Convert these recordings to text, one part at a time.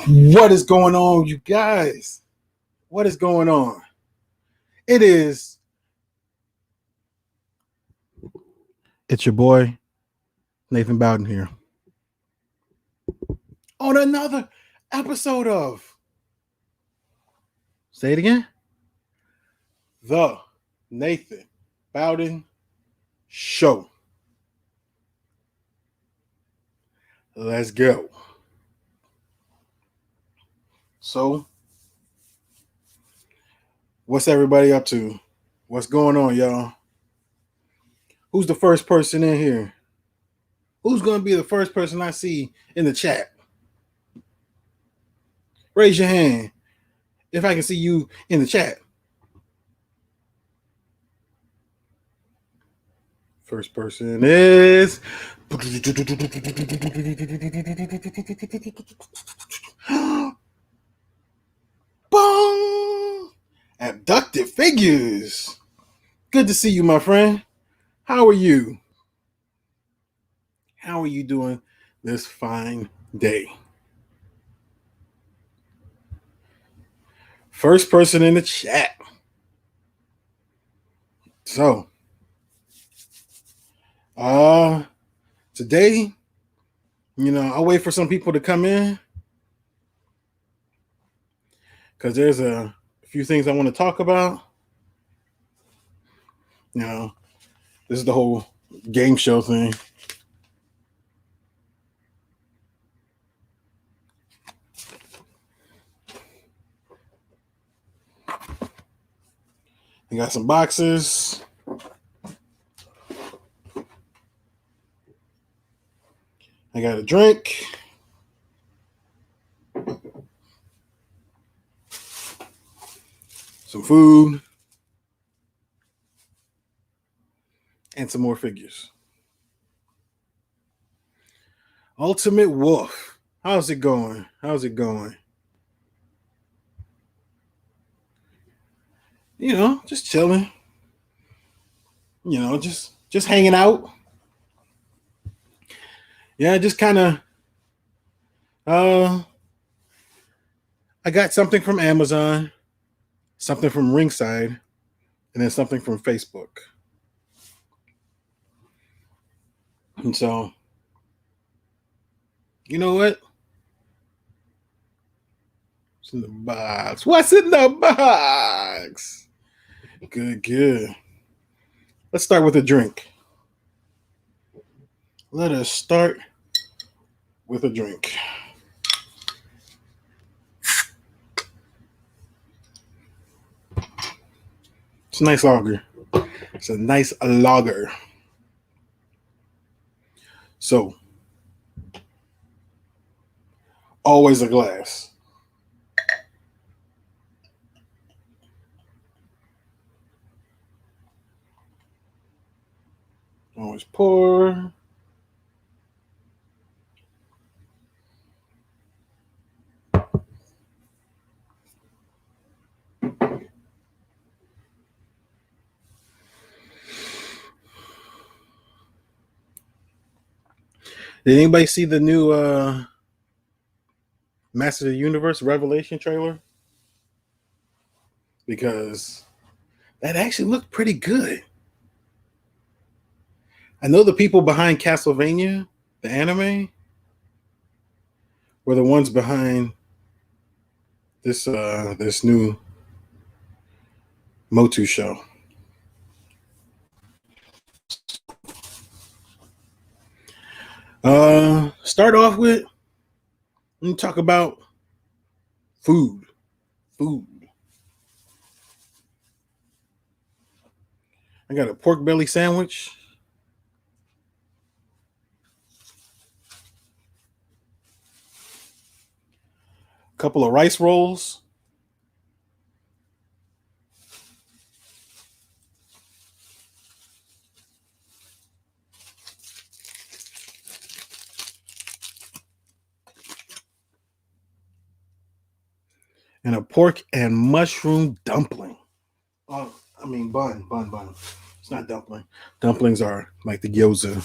What is going on, you guys? What is going on? It's your boy, Nathan Bowden here. On another episode of, say it again, the Nathan Bowden Show. Let's go. So, what's everybody up to? What's going on, y'all? Who's the first person in here? Who's going to be the first person I see in the chat? Raise your hand if I can see you in the chat. First person is Boom! Abducted Figures. Good to see you, my friend. How are you? How are you doing this fine day? First person in the chat. So, today, I'll wait for some people to come in because there's a few things I want to talk about. This is the whole game show thing. I got some boxes. I got a drink. Some food. And some more figures. Ultimate Wolf. How's it going? Just chilling. Just hanging out. Yeah, just kind of I got something from Amazon, something from Ringside, and then something from Facebook. And so, you know what? What's in the box? What's in the box? Good. Let's start with a drink. Let us start with a drink. It's a nice lager. It's a nice lager. So, always a glass. Always pour. Did anybody see the new Master of the Universe Revelation trailer? Because that actually looked pretty good. I know the people behind Castlevania, the anime, were the ones behind this new Motu show. Start off with, let me talk about food. I got a pork belly sandwich. A couple of rice rolls. And a pork and mushroom dumpling. Bun. It's not dumpling. Dumplings are like the gyoza.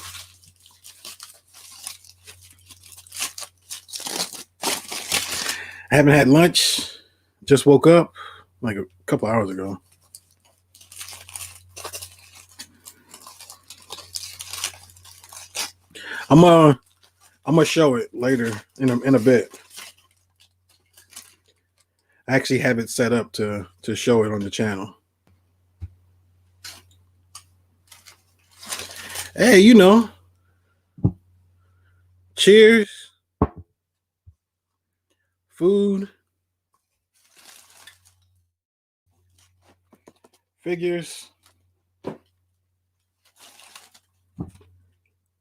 I haven't had lunch. Just woke up like a couple hours ago. I'm gonna show it later in a bit. I actually have it set up to show it on the channel. Hey, cheers, food, figures,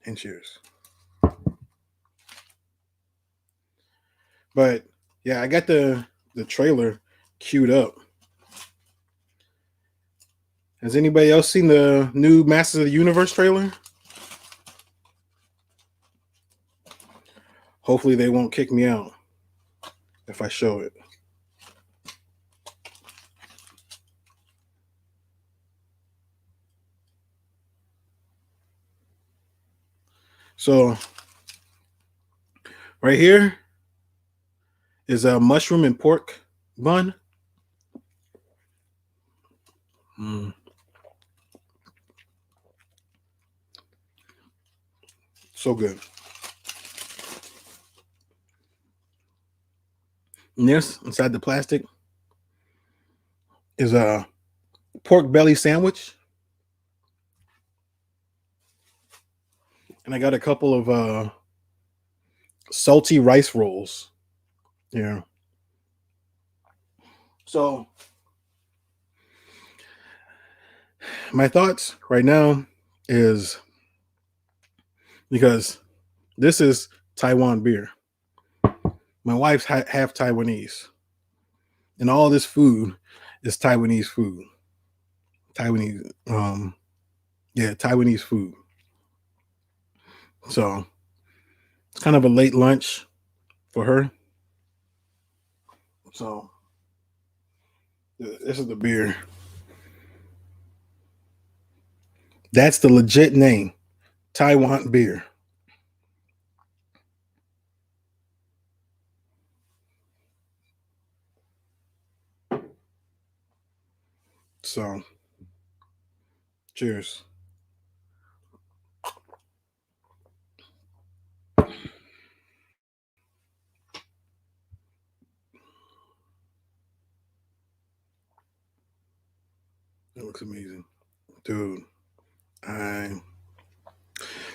and cheers. But yeah, I got the trailer queued up. Has anybody else seen the new Masters of the Universe trailer? Hopefully they won't kick me out if I show it. So right here is a mushroom and pork bun. So good. And this inside the plastic is a pork belly sandwich. And I got a couple of salty rice rolls. Yeah. So my thoughts right now is because this is Taiwan beer. My wife's half Taiwanese, and all this food is Taiwanese food. Taiwanese food. So it's kind of a late lunch for her. So this is the beer. That's the legit name, Taiwan beer. So, cheers. It looks amazing, dude.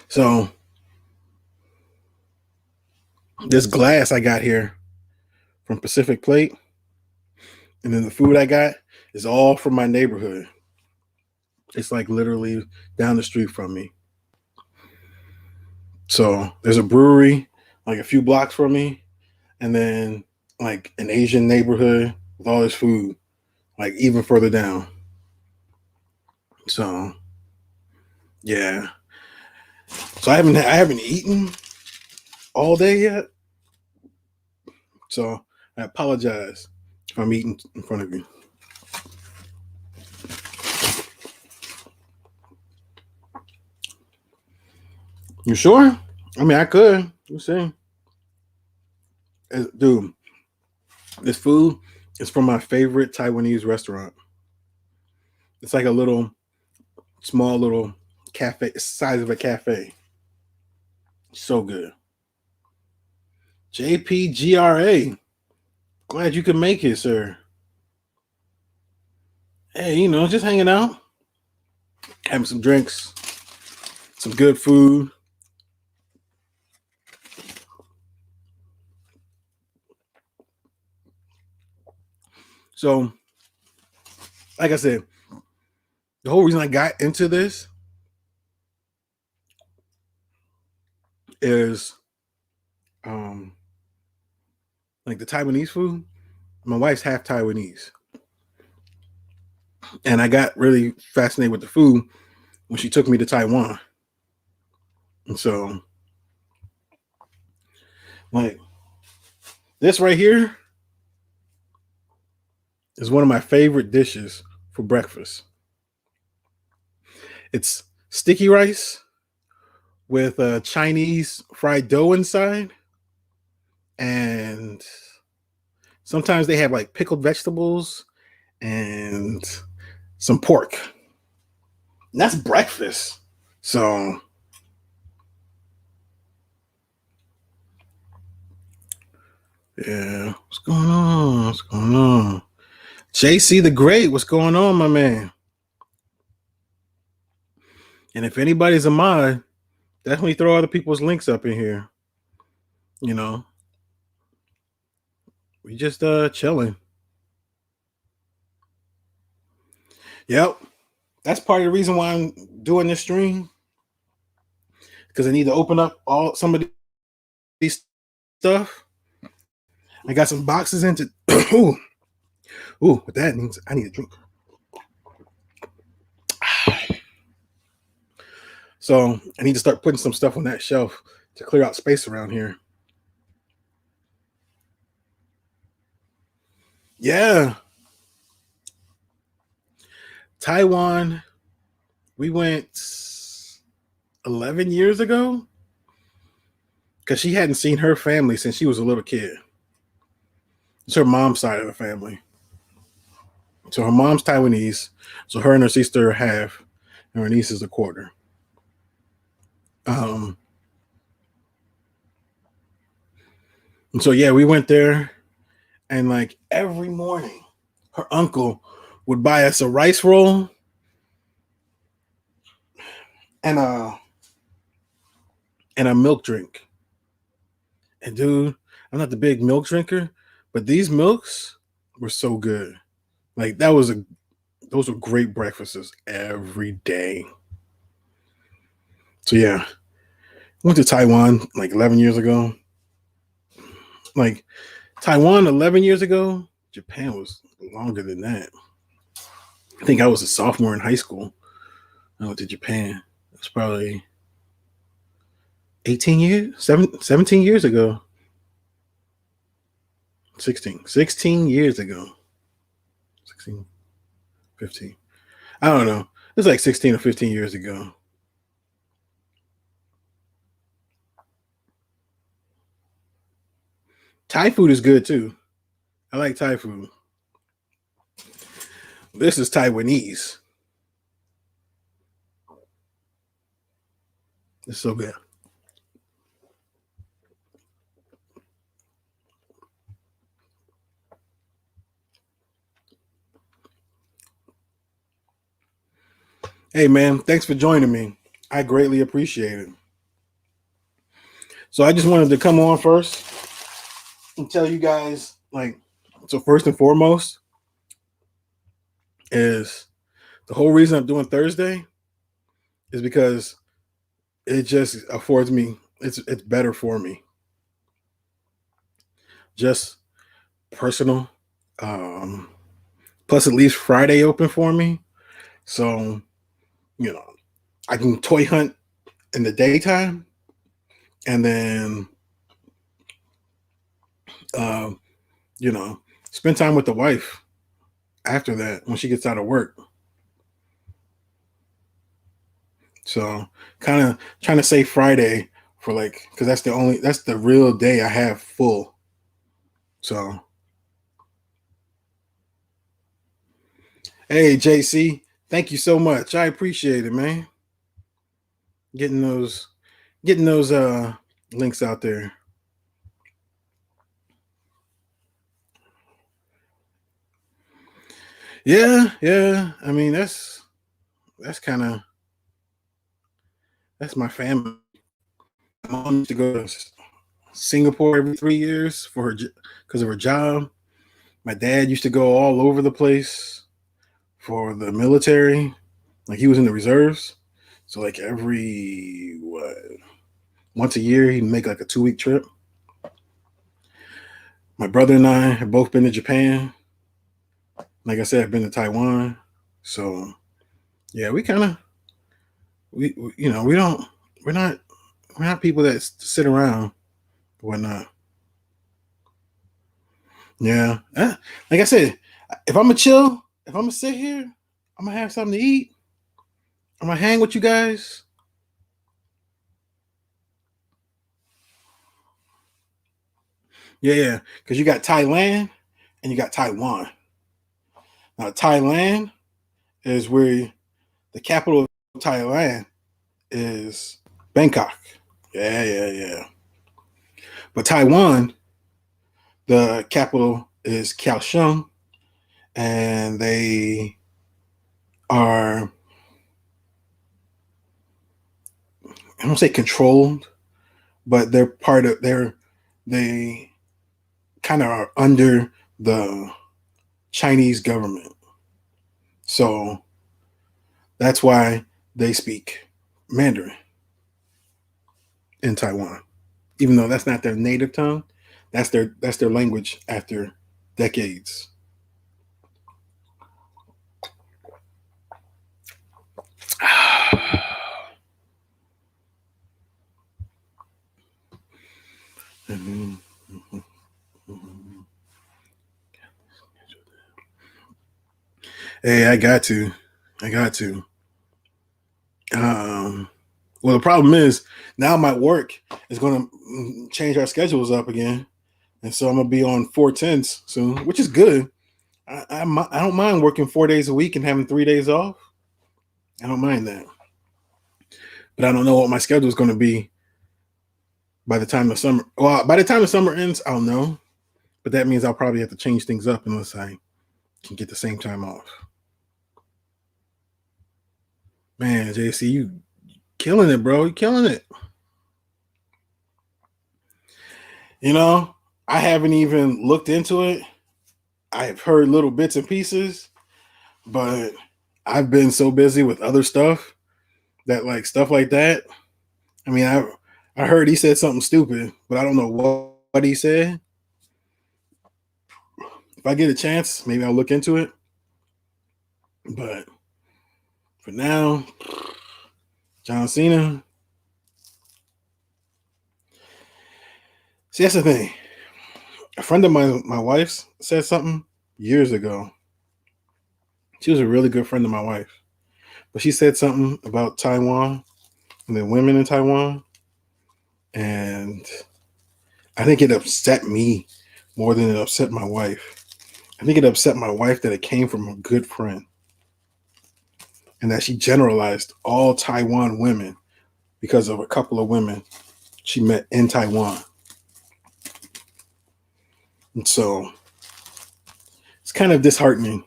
So this glass I got here from Pacific Plate, and then the food I got is all from my neighborhood. It's like literally down the street from me. So there's a brewery like a few blocks from me, and then like an Asian neighborhood with all this food, like even further down. So yeah. So I haven't eaten all day yet. So I apologize if I'm eating in front of you. You sure? I mean, I could. You see, dude, this food is from my favorite Taiwanese restaurant. It's like a small little cafe, size of a cafe. So good. JPGRA. Glad you could make it, sir. Hey, just hanging out, having some drinks, some good food. So, like I said, the whole reason I got into this is like the Taiwanese food. My wife's half Taiwanese. And I got really fascinated with the food when she took me to Taiwan. And so, like, this right here is one of my favorite dishes for breakfast. It's sticky rice with a Chinese fried dough inside and Sometimes they have like pickled vegetables and some pork. And that's breakfast. So yeah, what's going on? What's going on? JC the Great, what's going on, my man? And if anybody's a mod, definitely throw other people's links up in here. You know, we just chilling. Yep, that's part of the reason why I'm doing this stream, because I need to open up all some of these stuff. I got some boxes into. ooh, ooh, what that means? I need a drink. So I need to start putting some stuff on that shelf to clear out space around here. Yeah, Taiwan. We went 11 years ago because she hadn't seen her family since she was a little kid. It's her mom's side of the family. So her mom's Taiwanese. So her and her sister are half, and her niece is a quarter. Um, and so yeah, we went there, and like every morning, her uncle would buy us a rice roll and a milk drink. And dude, I'm not the big milk drinker, but these milks were so good. Like those were great breakfasts every day. So yeah, went to Taiwan like 11 years ago. Like Taiwan 11 years ago, Japan was longer than that. I think I was a sophomore in high school. I went to Japan. It was probably 18 years, 17 years ago. 16 years ago. 16, 15. I don't know. It was like 16 or 15 years ago. Thai food is good too. I like Thai food. This is Taiwanese. It's so good. Hey man, thanks for joining me. I greatly appreciate it. So I just wanted to come on first and tell you guys, like, so first and foremost is the whole reason I'm doing Thursday is because it just affords me, it's better for me. Just personal. Um, plus it leaves Friday open for me. So, you know, I can toy hunt in the daytime and then uh, you know, spend time with the wife after that when she gets out of work. So kind of trying to say Friday for like because that's the real day I have full. So hey JC, thank you so much. I appreciate it, man. Getting those getting those links out there. Yeah, yeah. I mean that's kind of that's my family. My mom used to go to Singapore every 3 years for her because of her job. My dad used to go all over the place for the military. Like he was in the reserves. So like every what once a year he'd make like a 2 week trip. My brother and I have both been to Japan. Like I said, I've been to Taiwan. So yeah, we kind of you know we don't we're not we're not people that sit around whatnot. Yeah, like I said, if I'm gonna chill, if I'm gonna sit here, I'm gonna have something to eat. I'm gonna hang with you guys. Yeah, yeah, because you got Thailand, and you got Taiwan. Now, Thailand is where the capital of Thailand is Bangkok. Yeah, yeah, yeah. But Taiwan, the capital is Kaohsiung, and they are, I don't say controlled, but they're part of, they kind of are under the Chinese government. So that's why they speak Mandarin in Taiwan. Even though that's not their native tongue, that's their language after decades. Hey, I got to. I got to. Well, the problem is now my work is going to change our schedules up again. And so I'm going to be on 410s soon, which is good. I don't mind working 4 days a week and having 3 days off. I don't mind that. But I don't know what my schedule is going to be by the time the summer. Well, by the time the summer ends, I'll know. But that means I'll probably have to change things up unless I can get the same time off. Man, JC, you killing it, bro. You killing it. You know, I haven't even looked into it. I've heard little bits and pieces, but I've been so busy with other stuff that like stuff like that. I mean, I heard he said something stupid, but I don't know what he said. If I get a chance, maybe I'll look into it. But for now, John Cena. See, that's the thing. A friend of my wife's said something years ago. She was a really good friend of my wife. But she said something about Taiwan and the women in Taiwan. And I think it upset me more than it upset my wife. I think it upset my wife that it came from a good friend. And that she generalized all Taiwan women because of a couple of women she met in Taiwan. And so it's kind of disheartening.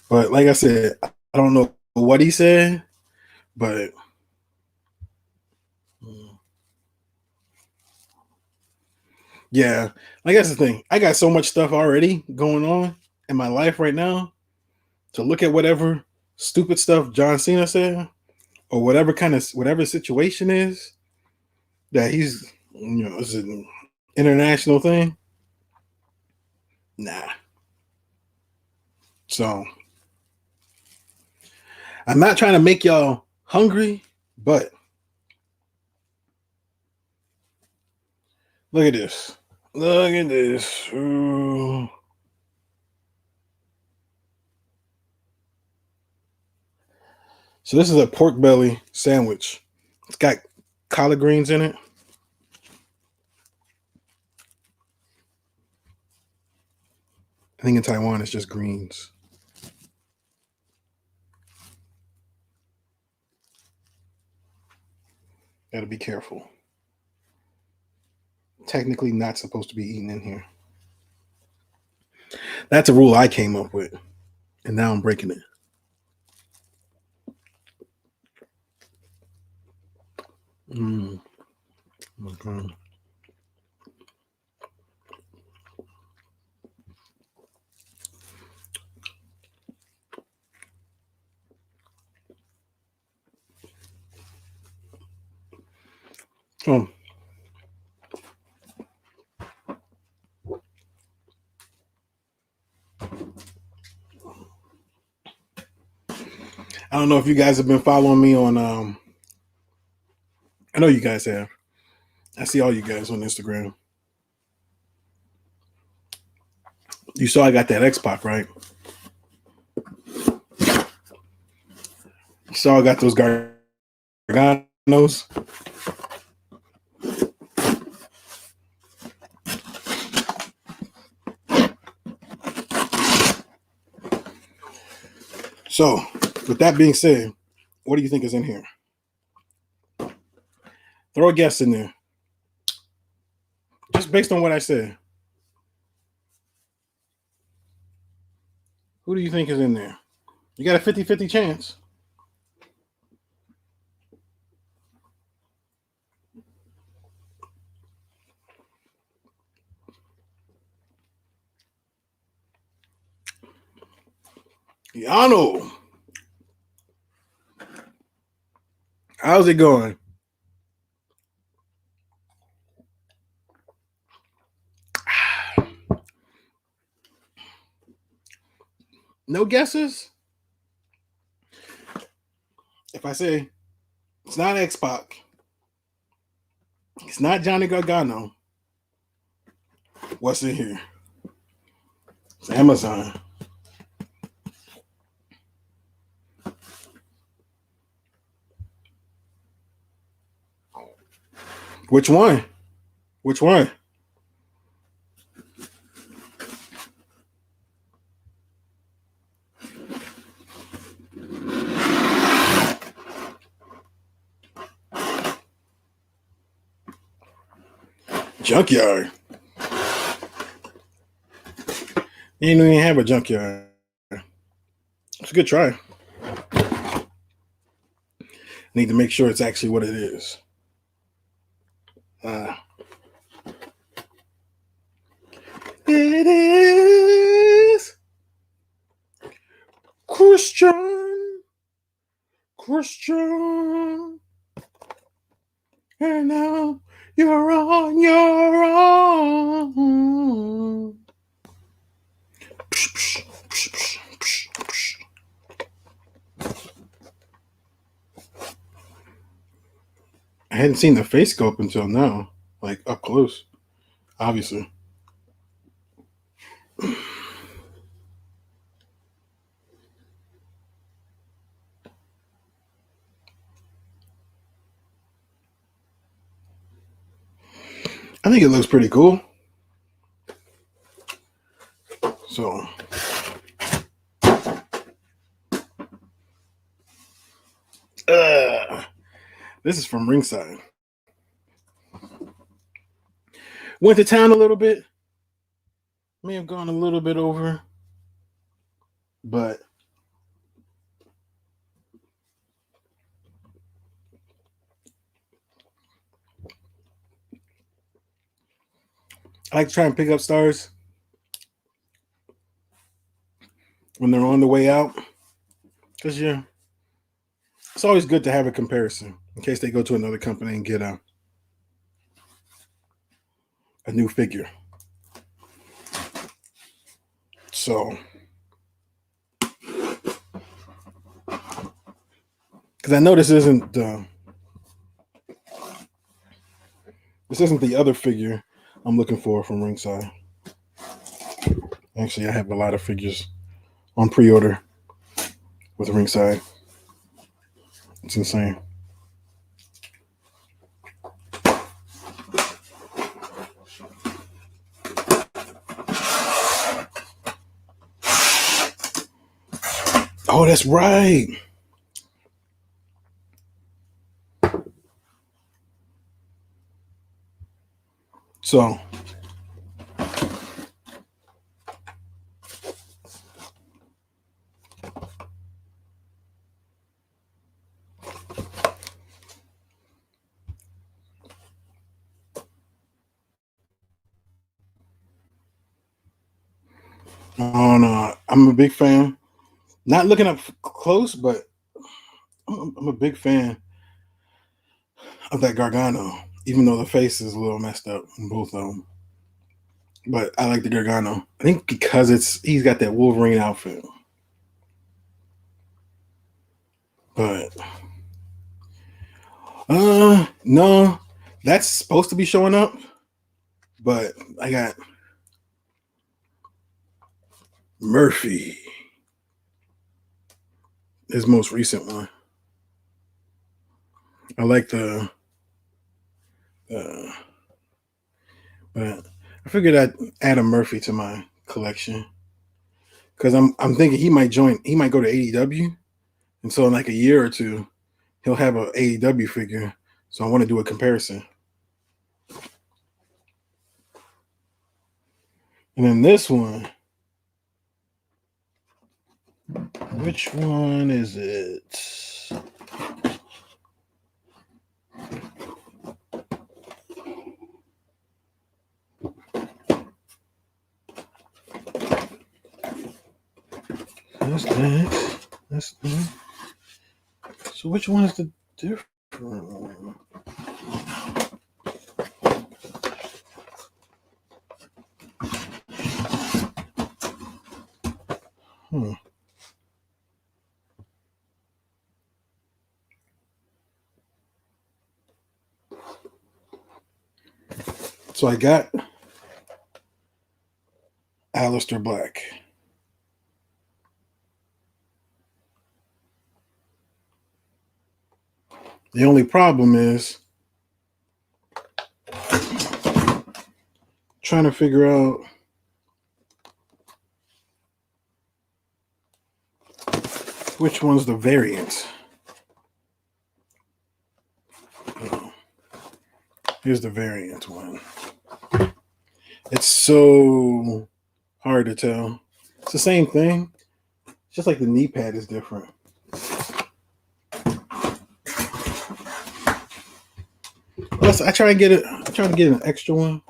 But like I said, I don't know what he said, but yeah, like that's the thing. I got so much stuff already going on in my life right now to look at whatever stupid stuff John Cena said or whatever situation is that he's it's an international thing. Nah. So I'm not trying to make y'all hungry, but look at this. Look at this. Ooh. So this is a pork belly sandwich. It's got collard greens in it. I think in Taiwan it's just greens. Gotta be careful. Technically not supposed to be eaten in here. That's a rule I came up with, and now I'm breaking it. Mm. Okay. Oh. I don't know if you guys have been following me on I know you guys have. I see all you guys on Instagram. You saw I got that X-Pac, right? You saw I got those Garganos. So, with that being said, what do you think is in here? Throw a guess in there. Just based on what I said. Who do you think is in there? You got a 50-50 chance. Yano. How's it going? No guesses? If I say it's not X-Pac, it's not Johnny Gargano, what's in here? It's Amazon. Which one? Which one? Junkyard. You didn't even have a junkyard. It's a good try. Need to make sure it's actually what it is. It is Christian. And now you're on your own. I hadn't seen the face scope until now, like up close, obviously. I think it looks pretty cool. So, this is from Ringside. Went to town a little bit. May have gone a little bit over, but I like to try and pick up stars when they're on the way out, because it's always good to have a comparison in case they go to another company and get a new figure. So, because I know this isn't the other figure I'm looking for from Ringside. Actually, I have a lot of figures on pre-order with Ringside. It's insane. Oh, that's right. So, I'm a big fan. Not looking up close, but I'm a big fan of that Gargano, even though the face is a little messed up in both of them. But I like the Gargano. I think because he's got that Wolverine outfit. But no, that's supposed to be showing up. But I got Murphy, his most recent one. I like but I figured I'd add a Murphy to my collection because I'm thinking he might join. He might go to AEW, and so in like a year or two, he'll have a AEW figure. So I want to do a comparison. And then this one, which one is it? That's that. That's that. So which one is the different one? Hmm. So I got Aleister Black. The only problem is trying to figure out which one's the variant. Here's the variant one. It's so hard to tell. It's the same thing. It's just like the knee pad is different. Plus, I try and get it. I try to get an extra one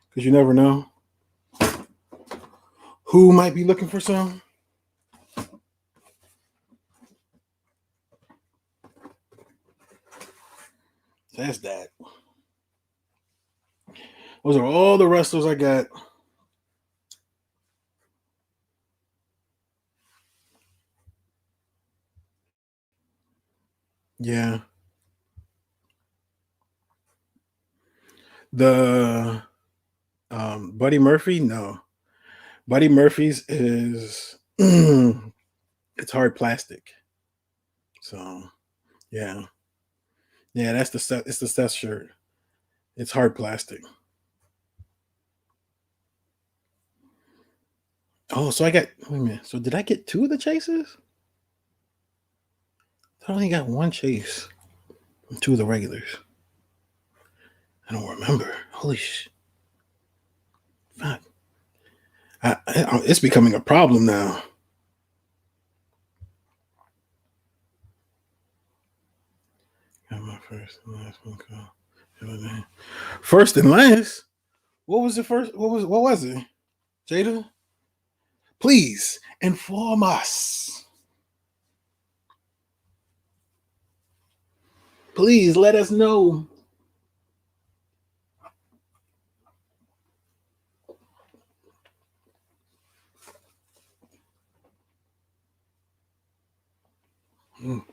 because you never know who might be looking for some. That's that. Those are all the wrestlers I got. Yeah. The Buddy Murphy, no. Buddy Murphy's is it's hard plastic. So yeah. Yeah, that's the set. It's the Seth shirt. It's hard plastic. Oh, so I got wait a minute. So did I get two of the chases? I only got one chase and two of the regulars. I don't remember. Holy sh! Fuck. It's becoming a problem now. Got my first and last one call. First and last. What was the first? What was it? Jada? Please inform us. Please let us know. Mm.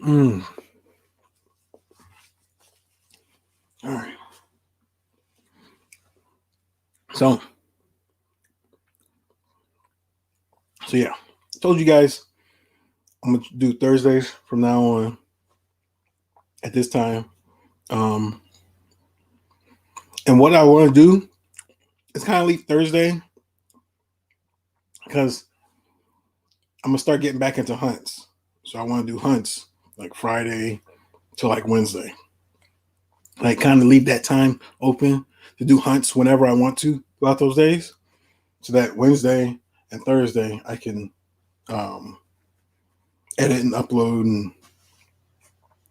Mm. All right. So yeah, told you guys I'm gonna do Thursdays from now on at this time. And what I want to do is kind of leave Thursday because I'm gonna start getting back into hunts. So I want to do hunts like Friday to like Wednesday. Like kind of leave that time open to do hunts whenever I want to throughout those days, so that Wednesday and Thursday I can um, edit and upload, and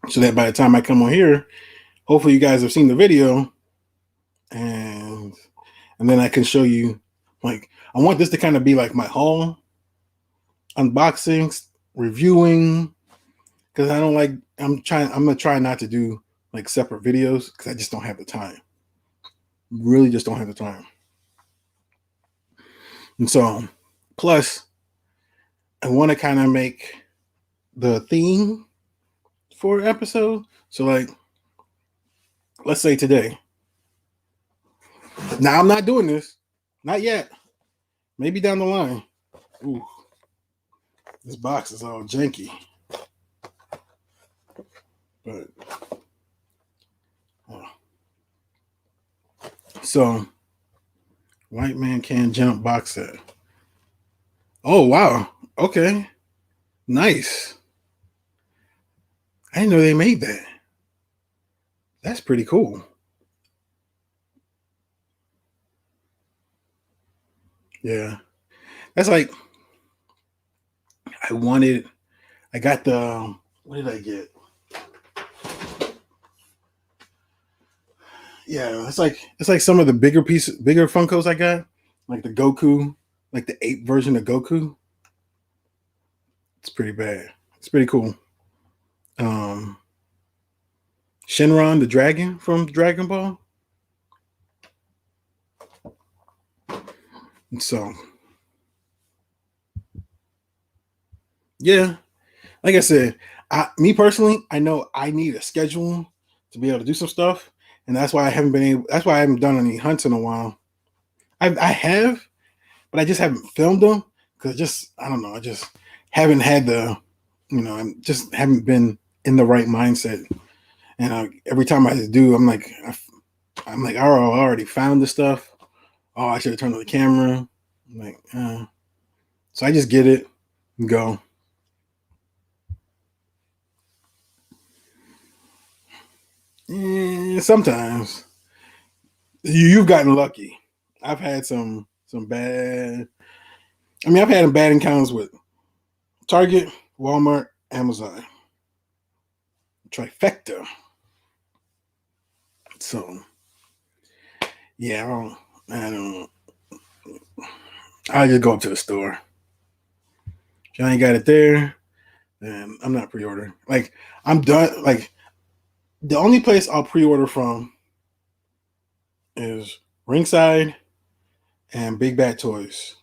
so that by the time I come on here, hopefully you guys have seen the video, and then I can show you. Like I want this to kind of be like my haul, unboxings, reviewing, because I don't like. I'm gonna try not to do like separate videos because I just don't have the time. Really, just don't have the time. And so, plus, I want to kind of make the theme for an episode. So, like, let's say today. Now, I'm not doing this. Not yet. Maybe down the line. Ooh, this box is all janky. But, So, white man can jump box set. Oh wow. Okay. Nice. I didn't know they made that. That's pretty cool. Yeah. That's like I wanted I got the what did I get? Yeah, it's like some of the bigger Funkos I got, like the Goku, like the ape version of Goku. It's pretty bad. It's pretty cool. Um, Shenron, the dragon from Dragon Ball. And so yeah, like I said, me personally, I know I need a schedule to be able to do some stuff, and that's why I haven't been able. That's why I haven't done any hunts in a while. I have, but I just haven't filmed them because just I don't know. I just haven't had the, I just haven't been in the right mindset. And every time I do, I'm like, oh, I already found the stuff. Oh, I should have turned on the camera. I'm like, so I just get it and go. Sometimes you've gotten lucky. I've had some bad. I mean, I've had bad encounters with Target, Walmart, Amazon, trifecta. So yeah, I don't. I just go up to the store. If I ain't got it there, then I'm not pre-ordering. Like I'm done. Like the only place I'll pre-order from is Ringside and Big Bad Toys.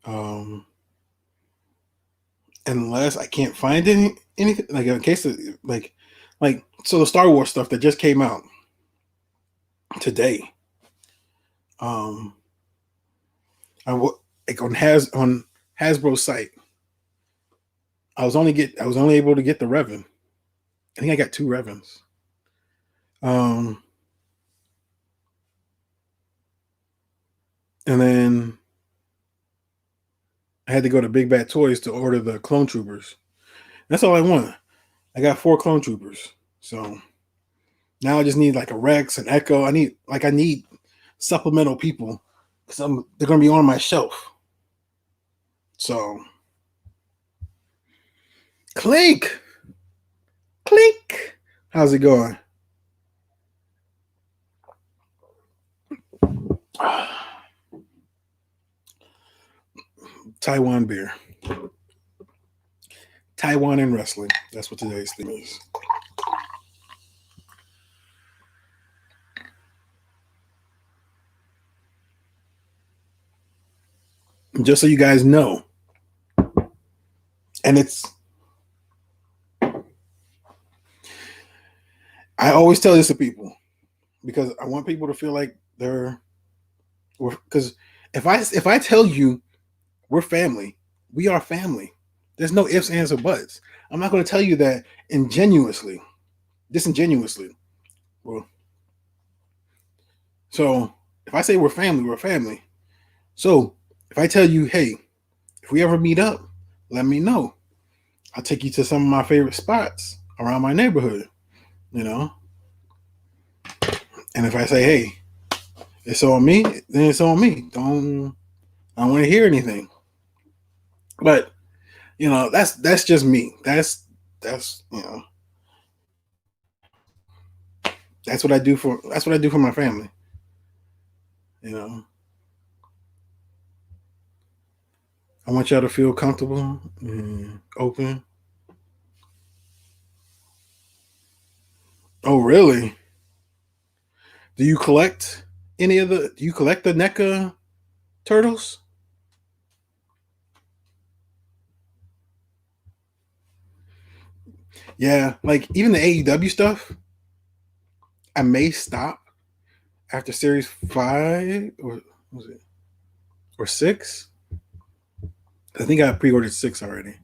Um, unless I can't find anything like in case of like so the Star Wars stuff that just came out today. Um, like on Hasbro's site. I was only able to get the Revan. I think I got two Revans. Um, and then I had to go to Big Bad Toys to order the Clone Troopers. That's all I want. I got 4 Clone Troopers. So now I just need like a Rex, an Echo. I need supplemental people because they're gonna be on my shelf. So clink, clink. How's it going? Taiwan beer. Taiwan and wrestling. That's what today's theme is. Just so you guys know, and I always tell this to people because I want people to feel like they're because if I tell you we're family, we are family. There's no ifs, ands, or buts. I'm not going to tell you that disingenuously. Well, so if I say we're family, we're family. So if I tell you, hey, if we ever meet up, let me know. I'll take you to some of my favorite spots around my neighborhood, you know. And if I say, hey, it's on me, then it's on me. I don't want to hear anything. But that's just me. That's that's what I do for my family. You know, I want y'all to feel comfortable and open. Oh, really? Do you collect do you collect the NECA turtles? Yeah, like even the AEW stuff, I may stop after series 5 or was it or 6? I think I pre-ordered 6 already.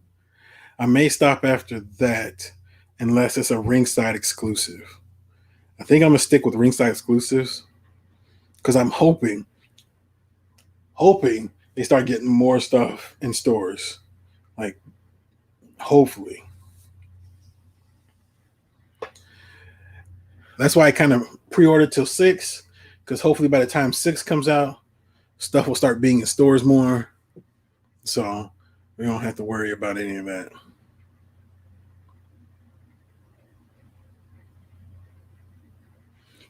I may stop after that unless it's a ringside exclusive. I think I'm gonna stick with ringside exclusives because I'm hoping they start getting more stuff in stores. Like, hopefully. That's why I kind of pre-ordered till 6, because hopefully by the time 6 comes out, stuff will start being in stores more. So we don't have to worry about any of that.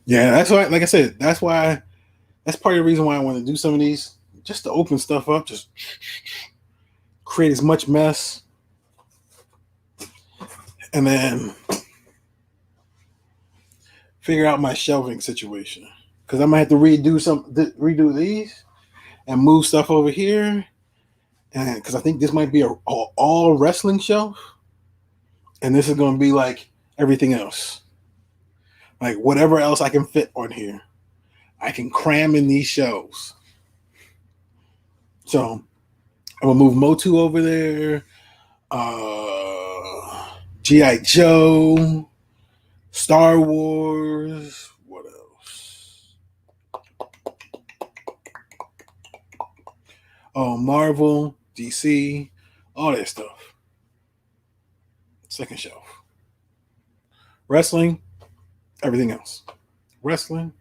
Yeah, that's why. Like I said, that's part of the reason why I want to do some of these, just to open stuff up, just create as much mess, and then figure out my shelving situation. Because I might have to redo these and move stuff over here, and because I think this might be a all wrestling shelf, and this is going to be like everything else, like whatever else I can fit on here, I can cram in these shelves. So I'm gonna move Motu over there. GI Joe, Star Wars. What else? Oh, Marvel, DC, all that stuff. Second shelf. Wrestling, everything else. Wrestling,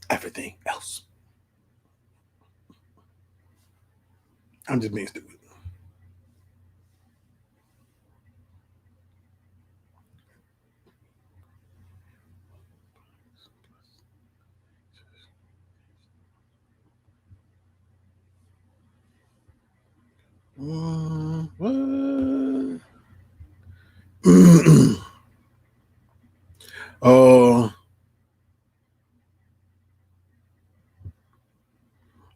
everything else. I'm just being stupid. What? Oh,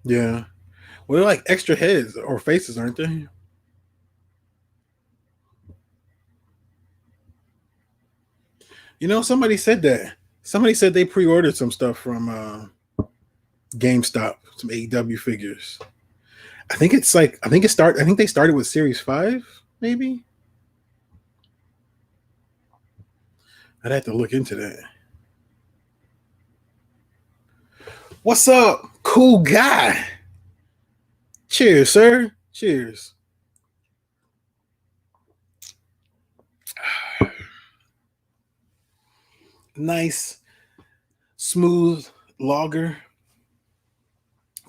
yeah. Well, they're like extra heads or faces, aren't they? Somebody said that. Somebody said they pre-ordered some stuff from GameStop, some AEW figures. I think they started with Series 5, maybe. I'd have to look into that. What's up, cool guy? Cheers, sir. Cheers. Nice, smooth lager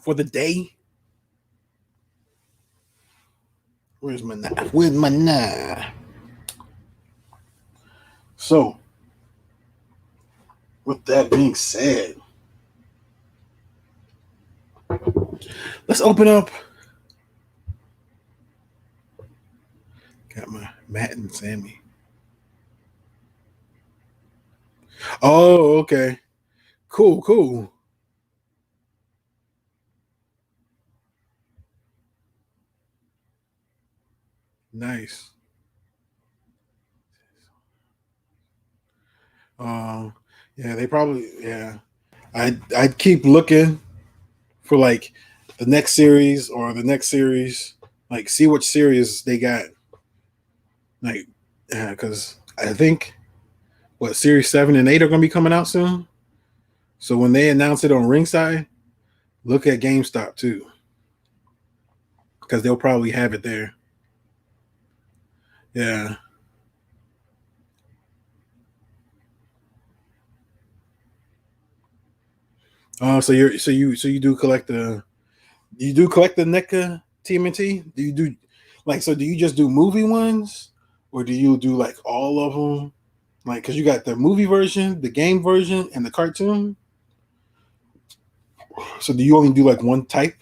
for the day. Where's my knife? Where's my knife? So, with that being said, let's open up. Got my Matt and Sammy. Oh, okay. Cool, cool. Nice. Um, yeah, they probably yeah. I'd keep looking for like the next series or the next series, like see what series they got. Like, because I think what series 7 and 8 are going to be coming out soon. So when they announce it on Ringside, look at GameStop too, because they'll probably have it there. Yeah. Oh, so you do collect the NECA TMNT? Do you do like so? Do you just do movie ones, or do you do like all of them? Like, because you got the movie version, the game version, and the cartoon. So do you only do like one type?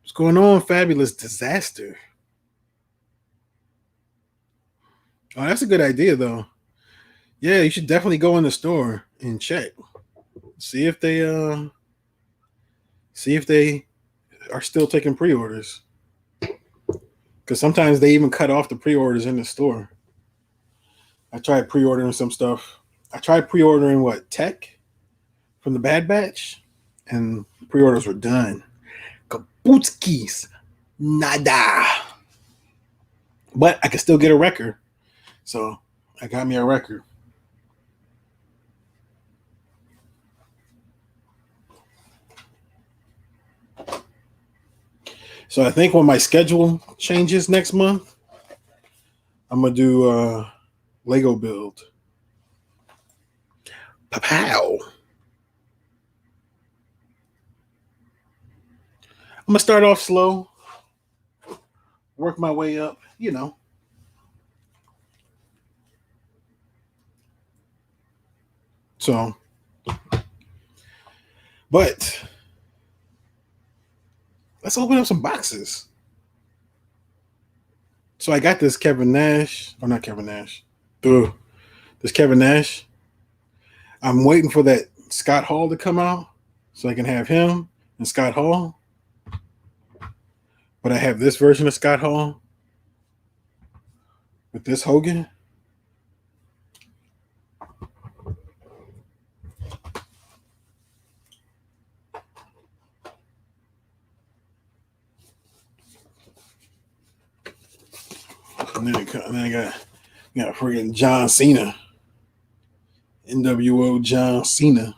What's going on? Fabulous disaster. Oh, that's a good idea though. Yeah, you should definitely go in the store and check. See if they see if they are still taking pre-orders. Because sometimes they even cut off the pre-orders in the store. I tried pre-ordering some stuff. I tried pre-ordering what Tech from the Bad Batch, and pre-orders were done. Kabootskis. Nada. But I can still get a record. So I got me a record. So I think when my schedule changes next month, I'm gonna do Lego build. Pow. I'm gonna start off slow, work my way up, you know. So, but let's open up some boxes. So I got this Kevin Nash, or not Kevin Nash. Ugh. This Kevin Nash. I'm waiting for that Scott Hall to come out so I can have him and Scott Hall. But I have this version of Scott Hall with this Hogan. And then I got freaking John Cena. NWO John Cena.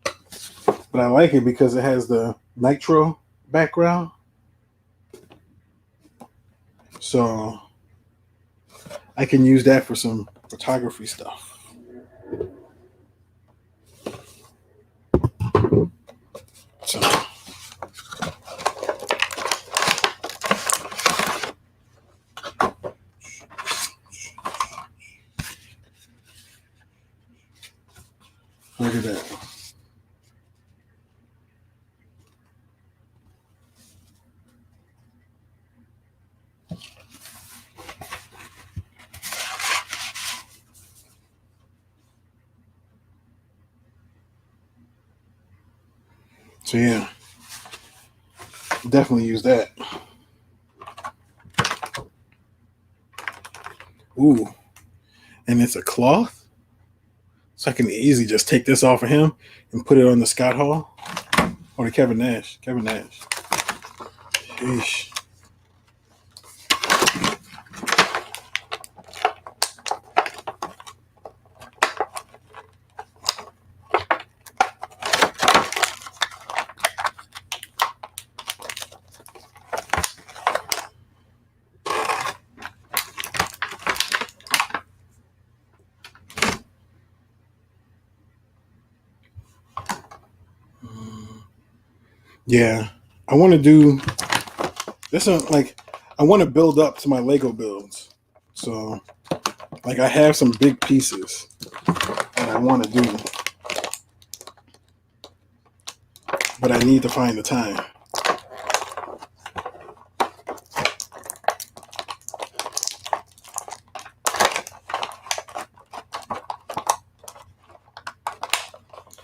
But I like it because it has the Nitro background. So I can use that for some photography stuff. So look at that. So yeah, definitely use that. Ooh, and it's a cloth, so I can easily just take this off of him and put it on the Scott Hall or the Kevin Nash. Kevin Nash. Sheesh. Yeah, I want to do this. Like, I want to build up to my Lego builds. So, like, I have some big pieces that I want to do, but I need to find the time.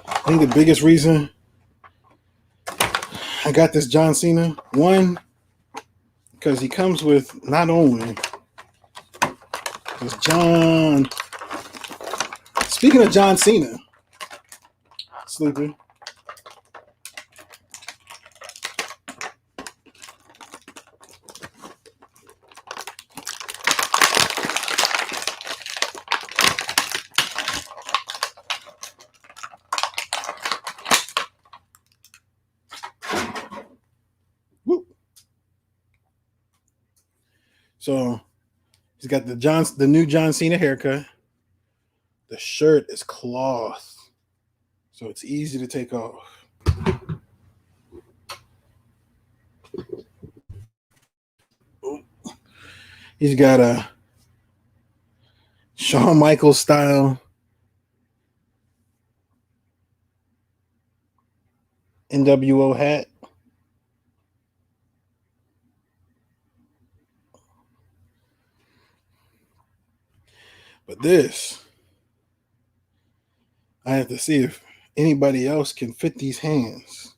I think the biggest reason I got this John Cena, one, because he comes with not only this John. Speaking of John Cena, Sleepy. Woo. So he's got the new John Cena haircut. The shirt is cloth, so it's easy to take off. He's got a Shawn Michaels style NWO hat. But this, I have to see if anybody else can fit these hands.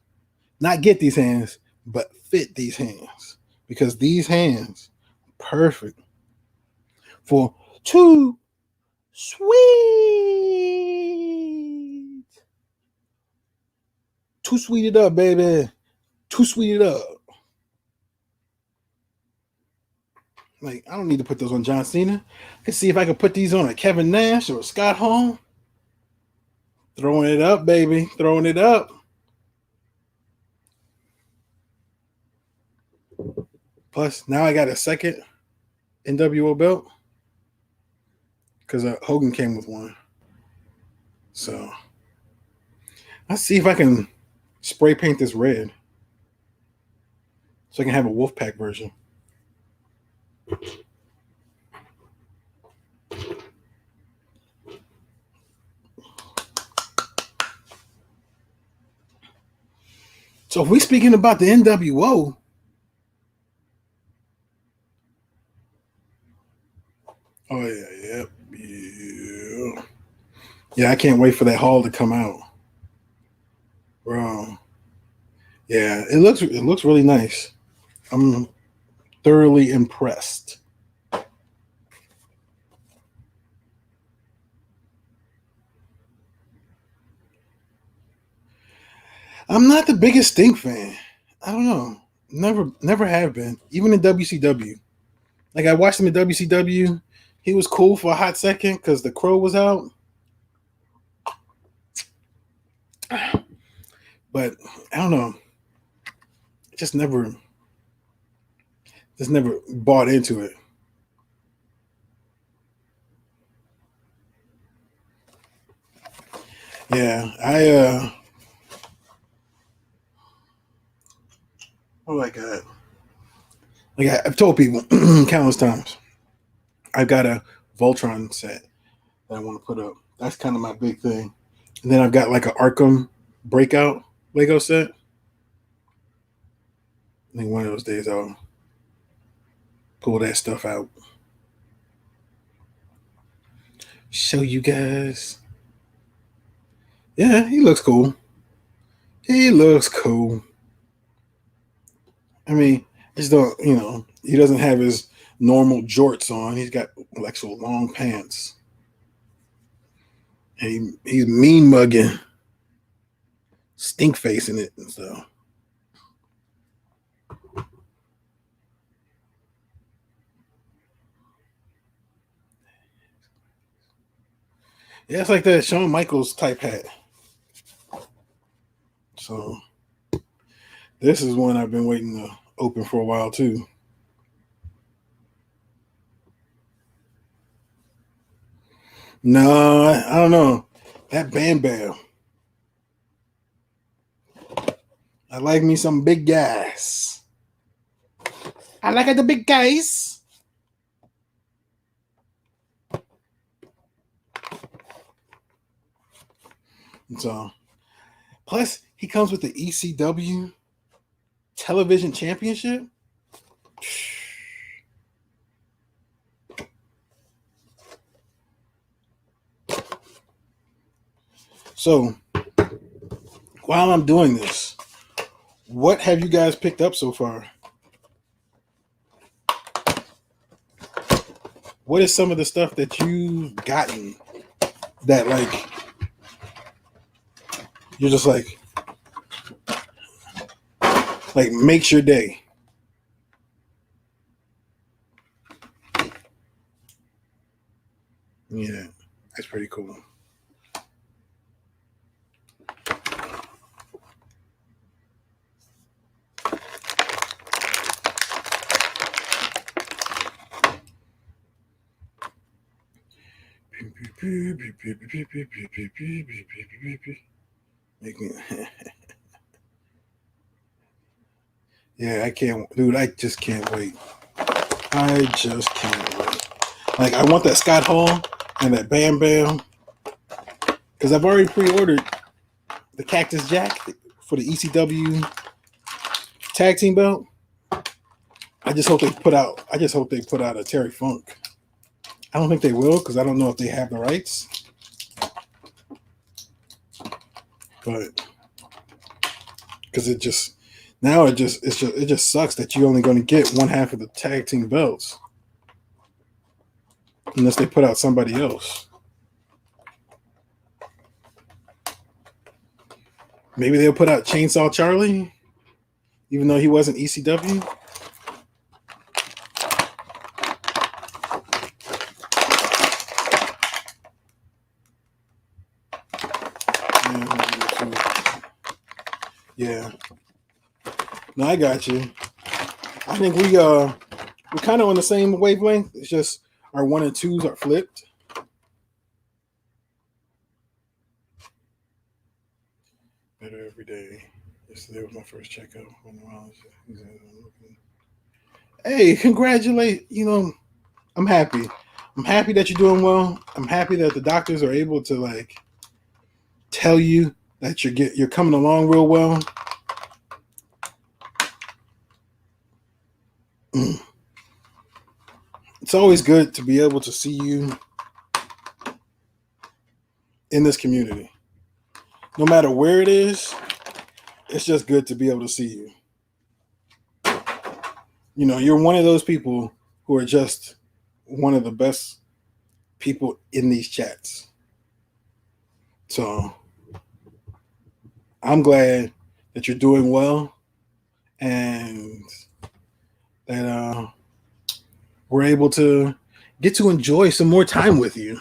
Not get these hands, but fit these hands. Because these hands, perfect for too sweet. Too sweet it up, baby. Too sweet it up. Like, I don't need to put those on John Cena. I can see if I can put these on a Kevin Nash or a Scott Hall. Throwing it up, baby. Throwing it up. Plus, now I got a second NWO belt because Hogan came with one. So, let's see if I can spray paint this red so I can have a Wolfpack version. So if we speaking about the NWO, oh yeah. Yeah, I can't wait for that haul to come out, bro. Yeah, it looks really nice. I'm thoroughly impressed. I'm not the biggest Sting fan. I don't know. Never have been. Even in WCW. Like I watched him in WCW. He was cool for a hot second because the Crow was out. But I don't know. Just never bought into it. Yeah, oh my god. Like I've told people countless times. I've got a Voltron set that I want to put up. That's kind of my big thing. And then I've got like an Arkham Breakout Lego set. I think one of those days I'll pull that stuff out. Show you guys. Yeah, he looks cool. He looks cool. I mean, I just don't, he doesn't have his normal jorts on. He's got like so long pants. And he's mean mugging, stink facing it and stuff. Yeah, it's like that Shawn Michaels type hat. So this is one I've been waiting to open for a while too. No, I don't know. That Bam Bam. I like me some big guys. I like the big guys. So, plus he comes with the ECW Television Championship. So, while I'm doing this, what have you guys picked up so far? What is some of the stuff that you've gotten that like you're just like makes your day? Yeah, that's pretty cool. Yeah, I can't, dude. I just can't wait. I just can't wait. Like, I want that Scott Hall and that Bam Bam because I've already pre-ordered the Cactus Jack for the ECW tag team belt. I just hope they put out. I just hope they put out a Terry Funk. I don't think they will because I don't know if they have the rights. But because it just sucks that you're only going to get one half of the tag team belts unless they put out somebody else. Maybe they'll put out Chainsaw Charlie, even though he wasn't ECW. Yeah. No, I got you. I think we're kind of on the same wavelength. It's just our one and twos are flipped. Better every day. Yesterday was my first checkup. Hey, congratulate. I'm happy. I'm happy that you're doing well. I'm happy that the doctors are able to like tell you that you're coming along real well. It's always good to be able to see you in this community. No matter where it is, it's just good to be able to see you. You're one of those people who are just one of the best people in these chats. So I'm glad that you're doing well and that we're able to get to enjoy some more time with you.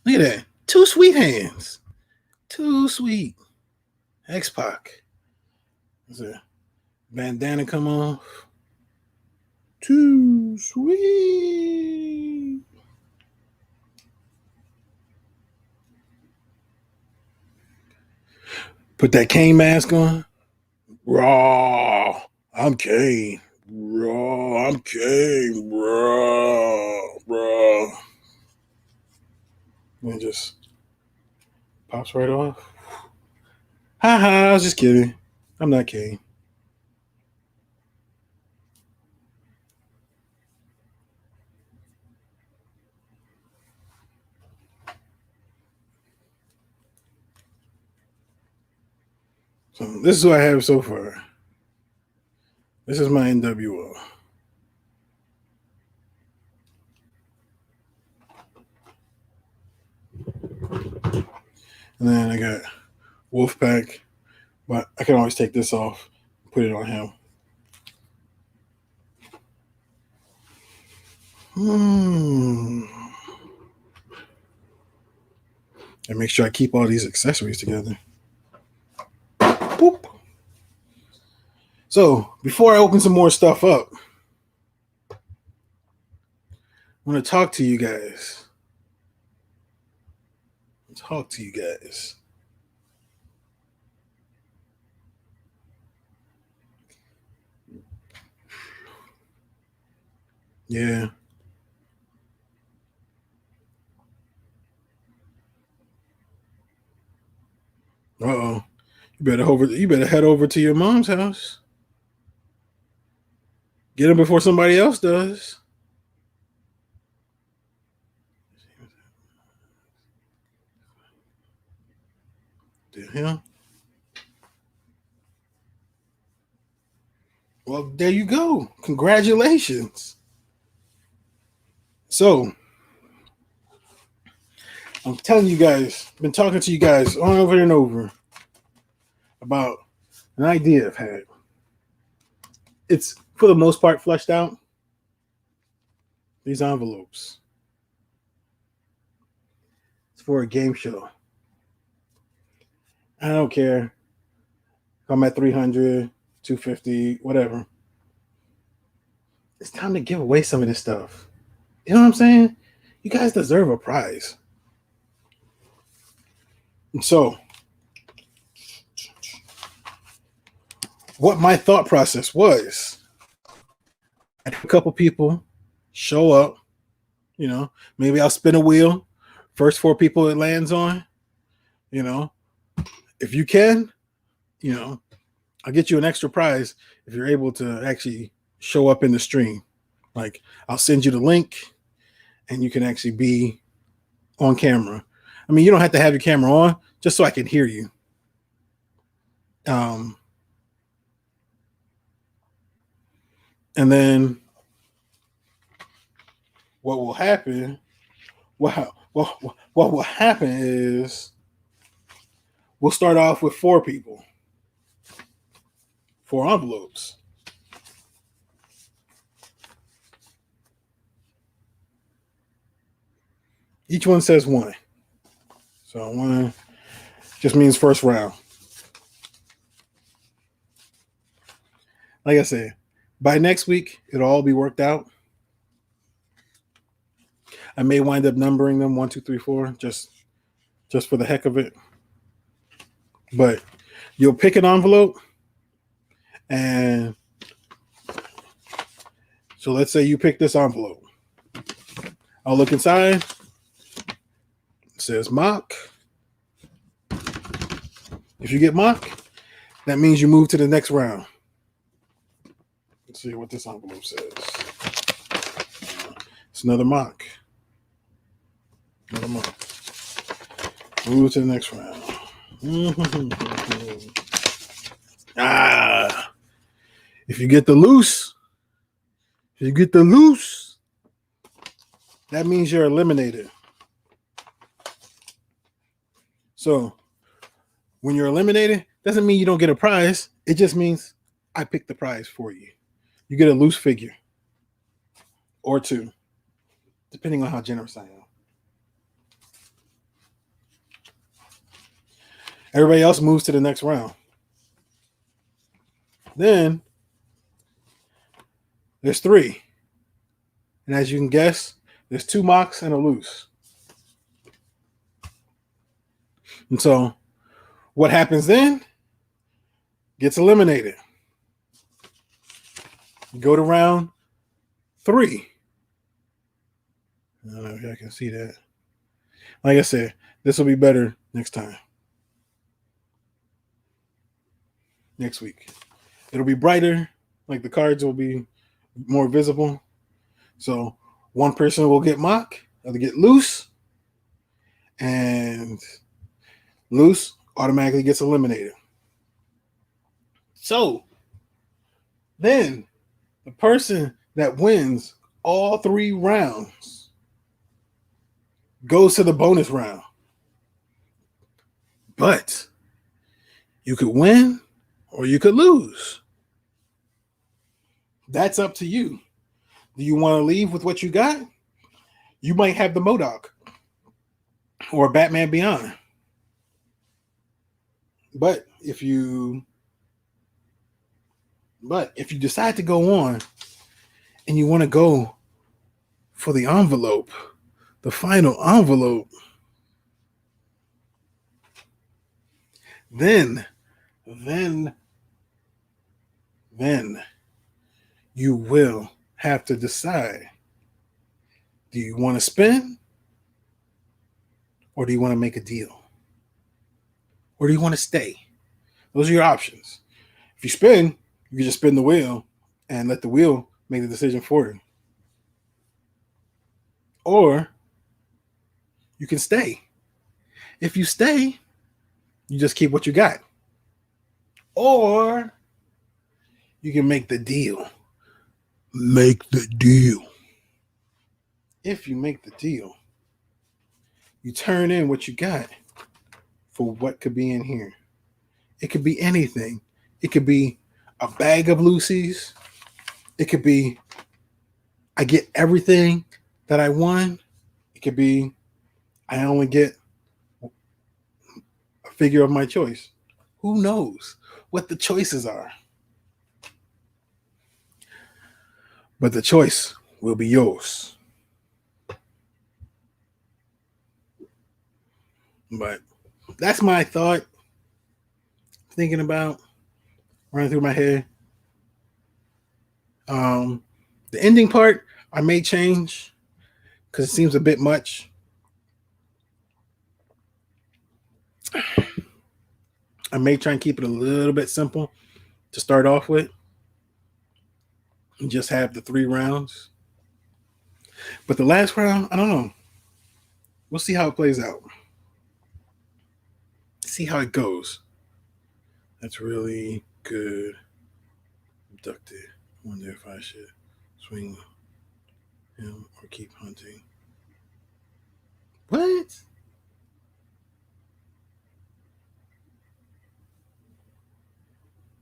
Look at that. Two sweet hands. Too sweet. X-Pac. Is a bandana come off? Too sweet. Put that Kane mask on. Raw. I'm Kane. Raw. I'm Kane. Raw. Raw. And it just pops right off. Ha ha. I was just kidding. I'm not Kane. So this is what I have so far. This is my NWO. And then I got Wolfpack, but I can always take this off, put it on him. And make sure I keep all these accessories together. Boop. So before I open some more stuff up, I want to talk to you guys. Yeah. Uh-oh. You better head over to your mom's house. Get him before somebody else does. Yeah. Well, there you go. Congratulations. So, I'm telling you guys, been talking to you guys over and over about an idea I've had. It's for the most part fleshed out. These envelopes. It's for a game show. I don't care if I'm at 300, 250, whatever. It's time to give away some of this stuff. You know what I'm saying? You guys deserve a prize. And so, what my thought process was, I had a couple people show up. Maybe I'll spin a wheel. First four people it lands on, if you can, I'll get you an extra prize if you're able to actually show up in the stream. Like, I'll send you the link and you can actually be on camera. I mean, you don't have to have your camera on, just so I can hear you. And then what will happen? What will happen is we'll start off with four people, four envelopes. Each one says one. So 1, Just means first round. Like I said, by next week, it'll all be worked out. I may wind up numbering them 1, 2, 3, 4, just for the heck of it. But you'll pick an envelope, and so let's say you pick this envelope. I'll look inside. It says mock. If you get mock, that means you move to the next round. Let's see what this envelope says. It's another mock. Another mock. Move to the next round. If you get the loose, that means you're eliminated. So when you're eliminated, doesn't mean you don't get a prize. It just means I picked the prize for you. You get a loose figure or two, depending on how generous I am. Everybody else moves to the next round. Then there's 3. And as you can guess, there's 2 mocks and a loose. And so what happens then gets eliminated. You go to round 3. I don't know if y'all can see that. Like I said, this will be better next time. Next week. It'll be brighter. Like the cards will be more visible. So one person will get mock, other get loose, and loose automatically gets eliminated. So then the person that wins all 3 rounds goes to the bonus round. But you could win or you could lose. That's up to you. Do you want to leave with what you got? You might have the MODOK or Batman Beyond. But if you decide to go on and you want to go for the envelope, the final envelope, then you will have to decide, do you want to spin or do you want to make a deal? Or do you want to stay? Those are your options. If you spin, you can just spin the wheel and let the wheel make the decision for you. Or you can stay. If you stay, you just keep what you got. Or you can make the deal. Make the deal. If you make the deal, you turn in what you got for what could be in here. It could be anything. It could be a bag of Lucy's. It could be I get everything that I won. It could be I only get a figure of my choice. Who knows what the choices are? But the choice will be yours. But that's my thought. Thinking about, running through my head. The ending part I may change because it seems a bit much. I may try and keep it a little bit simple to start off with and just have the 3 rounds. But the last round, I don't know. We'll see how it plays out. See how it goes. That's really good. Abducted. Wonder if I should swing him or keep hunting. What?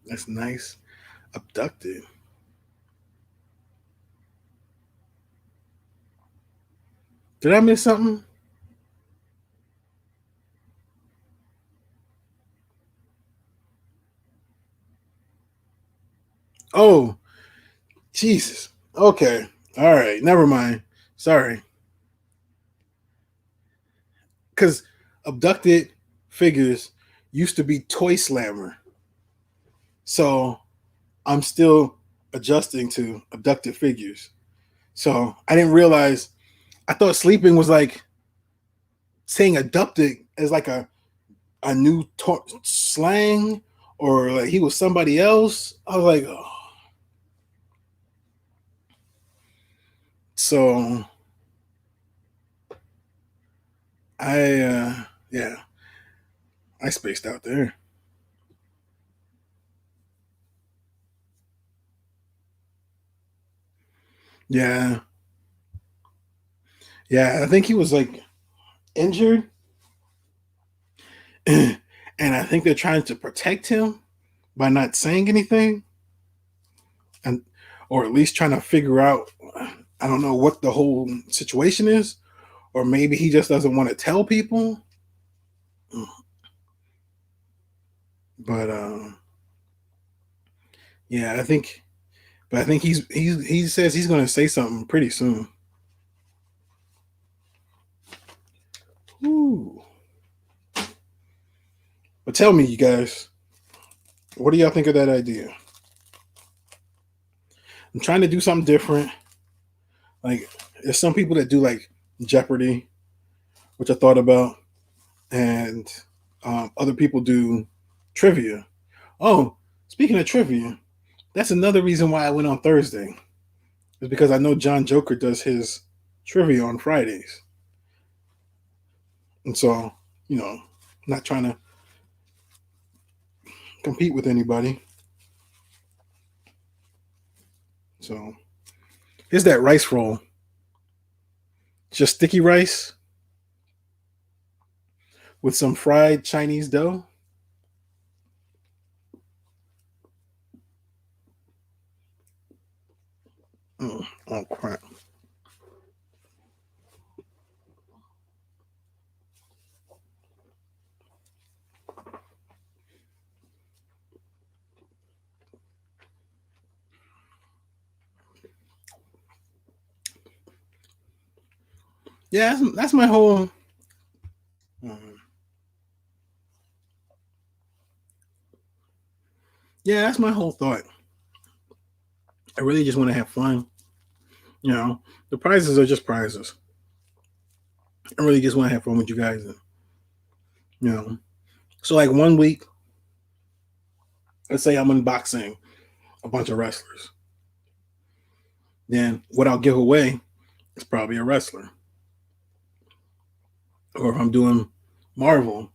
That's nice. Abducted. Did I miss something? Oh, Jesus. Okay. All right. Never mind. Sorry. Because abducted figures used to be Toy Slammer. So I'm still adjusting to abducted figures. So I didn't realize, I thought sleeping was like saying abducted as like a new slang, or like he was somebody else. I was like, oh. So yeah, I spaced out there. Yeah, yeah, I think he was like injured, and I think they're trying to protect him by not saying anything, and or at least trying to figure out. I don't know what the whole situation is, or maybe he just doesn't want to tell people. But yeah, I think he says he's going to say something pretty soon. Ooh. But tell me, you guys, what do y'all think of that idea? I'm trying to do something different. Like, there's some people that do like Jeopardy, which I thought about, and other people do trivia. Oh, speaking of trivia, that's another reason why I went on Thursday. Is because I know John Joker does his trivia on Fridays, and so not trying to compete with anybody. So here's that rice roll, just sticky rice with some fried Chinese dough. Oh crap! Yeah, that's my whole. Um, yeah, that's my whole thought. I really just want to have fun. You know, the prizes are just prizes. I really just want to have fun with you guys. And, you know, so like one week, let's say I'm unboxing a bunch of wrestlers. Then what I'll give away is probably a wrestler. Or if I'm doing Marvel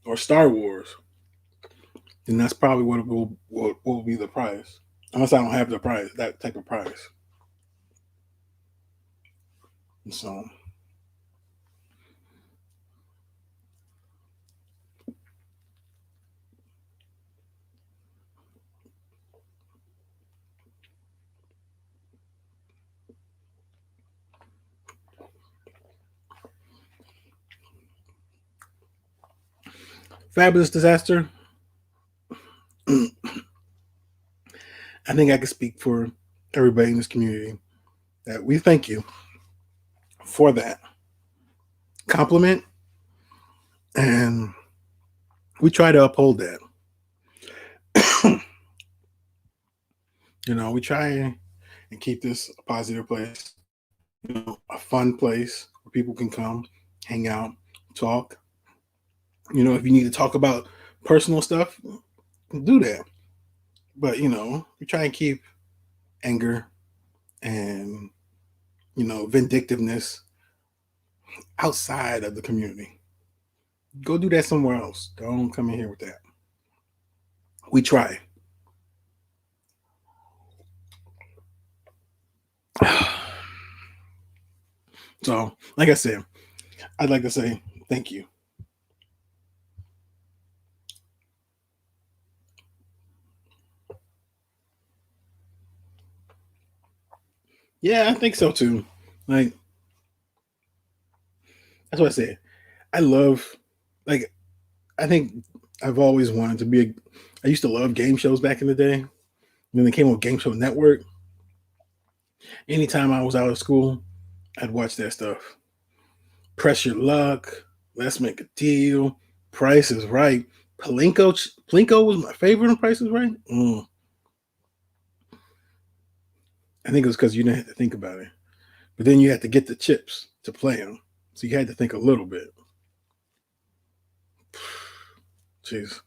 or Star Wars, then that's probably what will be the prize. Unless I don't have the prize, that type of prize. And so fabulous disaster. I think I can speak for everybody in this community that we thank you for that compliment, and we try to uphold that. We try and keep this a positive place, a fun place where people can come, hang out, talk. If you need to talk about personal stuff, do that. But we try and keep anger and vindictiveness outside of the community. Go do that somewhere else. Don't come in here with that. We try. So, like I said, I'd like to say thank you. Yeah, I think so too. Like, that's what I said. I love, like, I think I've always wanted to be I used to love game shows back in the day. Then they came on Game Show Network. Anytime I was out of school, I'd watch that stuff. Press Your Luck, Let's Make a Deal, Price is Right. Plinko was my favorite on Price is Right. I think it was because you didn't have to think about it. But then you had to get the chips to play them. So you had to think a little bit. Jeez.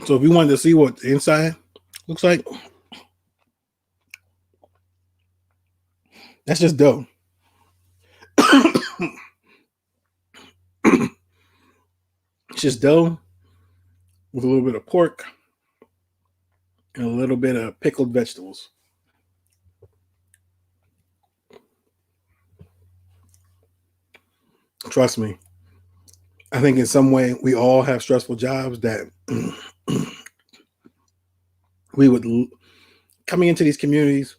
So if you wanted to see what the inside looks like, that's just dough. It's just dough with a little bit of pork and a little bit of pickled vegetables. Trust me. I think in some way we all have stressful jobs that we would coming into these communities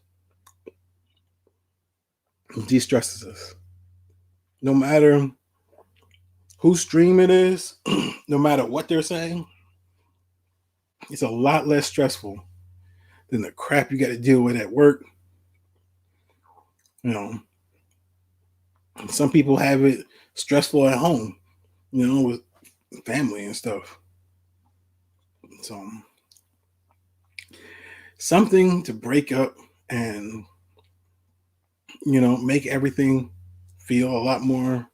de-stresses us. No matter whose stream it is, no matter what they're saying, it's a lot less stressful than the crap you got to deal with at work. You know, some people have it stressful at home, with family and stuff. So something to break up and make everything feel a lot more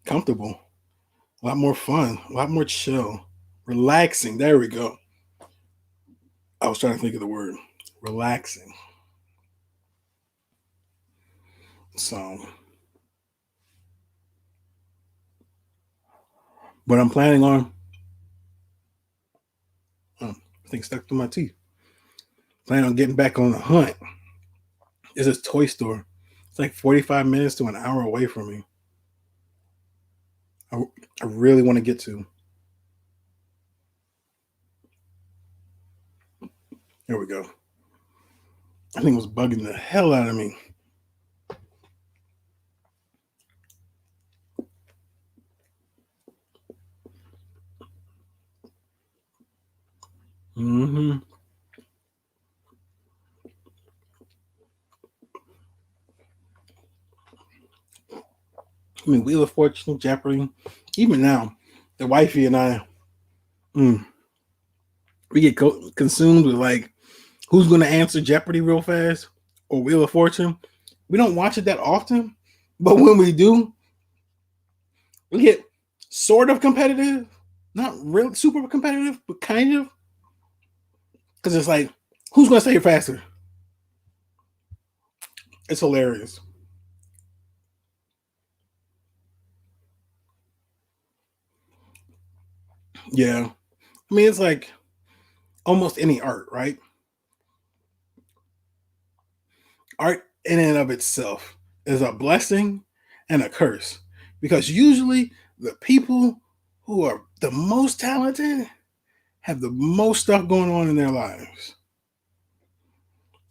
comfortable, a lot more fun, a lot more chill, relaxing. There we go. I was trying to think of the word relaxing. So, but I'm planning on, I think stuck to my teeth. Planning on getting back on the hunt. It's a toy store. It's like 45 minutes to an hour away from me. I, I really want to get to. There we go. I think it was bugging the hell out of me. Mm-hmm. I mean, Wheel of Fortune, Jeopardy. Even now, the wifey and I, we get consumed with like, who's going to answer Jeopardy real fast or Wheel of Fortune. We don't watch it that often, but when we do, we get sort of competitive, not real super competitive, but kind of, because it's like, who's going to say it faster? It's hilarious. Yeah, I mean, it's like almost any art, right? Art in and of itself is a blessing and a curse because usually the people who are the most talented have the most stuff going on in their lives,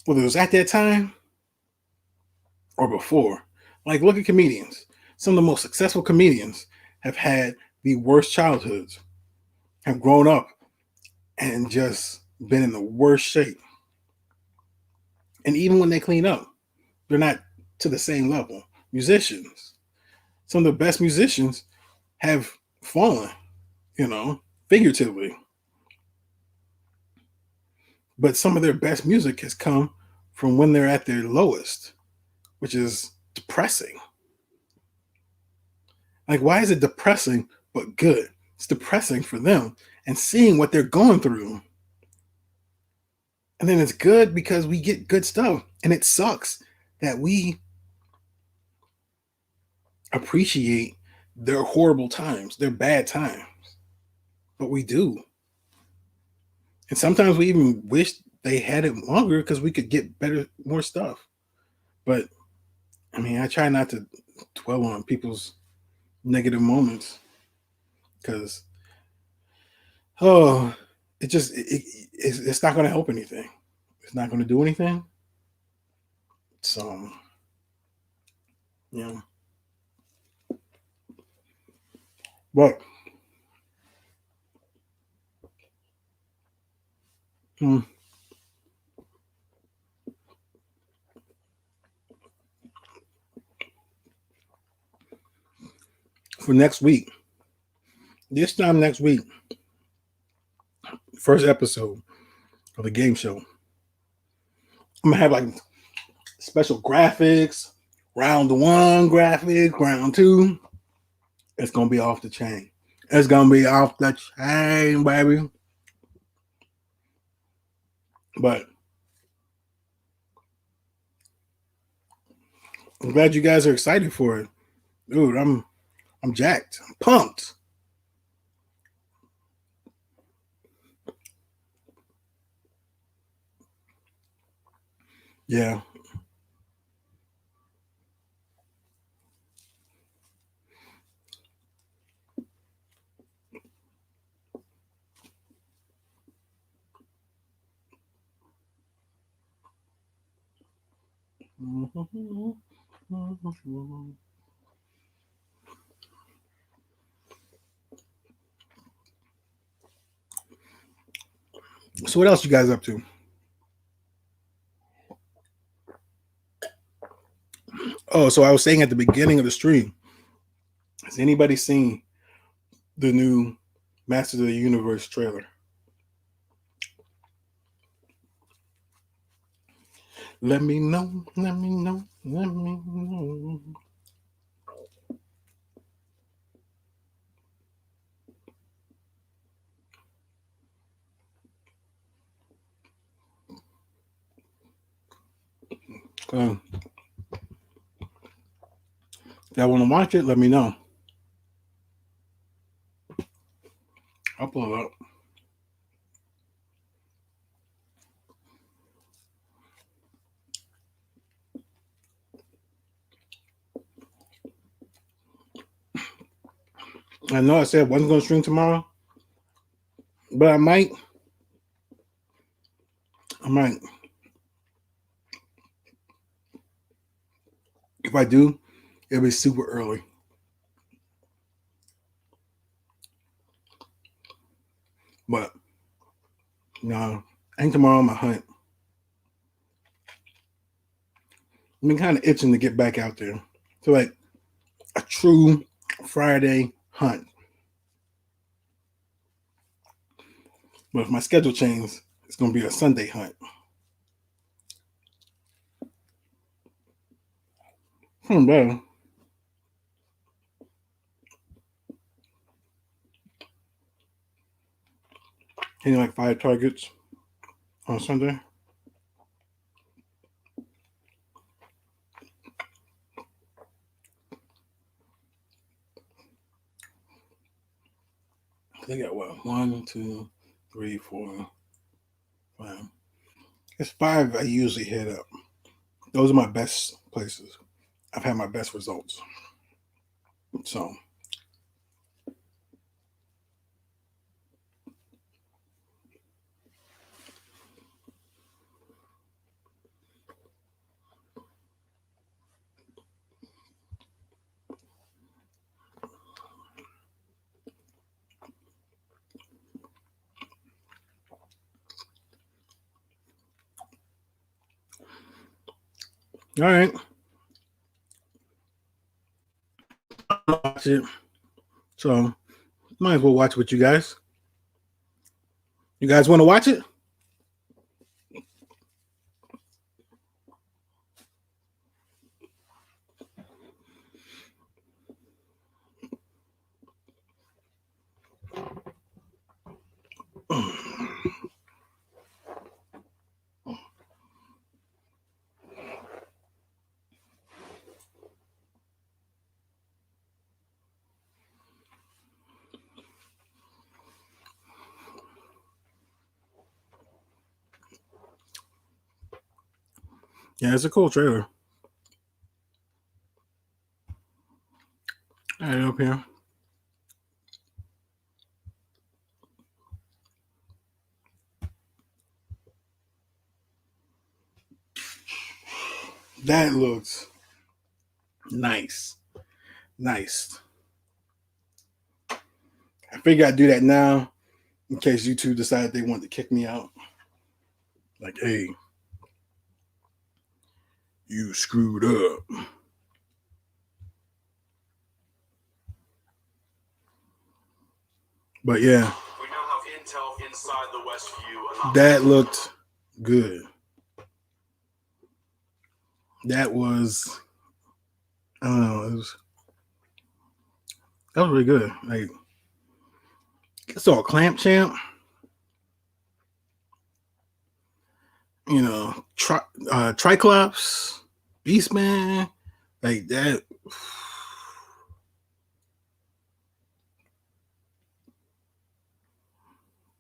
whether it was at that time or before. Like, look at comedians. Some of the most successful comedians have had the worst childhoods, have grown up and just been in the worst shape. And even when they clean up, they're not to the same level. Musicians, some of the best musicians have fallen, figuratively. But some of their best music has come from when they're at their lowest, which is depressing. Like, why is it depressing but good? It's depressing for them and seeing what they're going through. And then it's good because we get good stuff. And it sucks that we appreciate their horrible times, their bad times. But we do. And sometimes we even wish they had it longer because we could get better, more stuff. But I mean, I try not to dwell on people's negative moments because, oh, it's not going to help anything. It's not going to do anything. So, yeah. But hmm, for next week, this time next week, first episode of the game show, I'm gonna have like special graphics, round one graphics, round two. It's gonna be off the chain. It's gonna be off the chain, baby. But I'm glad you guys are excited for it, dude. I'm jacked. I'm pumped. Yeah. So what else you guys up to? Oh, so I was saying at the beginning of the stream, has anybody seen the new Masters of the Universe trailer? Let me know. Let me know. Let me know. If y'all want to watch it, let me know. I'll pull it up. I know I said I wasn't going to stream tomorrow, but I might. I might. If I do, it'll be super early. But no, I think tomorrow I'm a hunt. I've been kind of itching to get back out there. So like a true Friday hunt. But if my schedule changes, it's going to be a Sunday hunt. Better. Hitting like 5 targets on Sunday. They got what? 1, 2, 3, 4, 5. It's 5 I usually hit up. Those are my best places. I've had my best results. So, all right. Watch it. So, might as well watch with you guys. You guys want to watch it? Yeah, it's a cool trailer. All right, up here. That looks nice. Nice. I figure I'd do that now in case YouTube decided they want to kick me out. Like, hey, you screwed up. But yeah, we now have intel inside the Westview. That looked good. That was, I don't know, that was really good. Like, I saw Clamp Champ, you know, Triclops, Beastman, like that.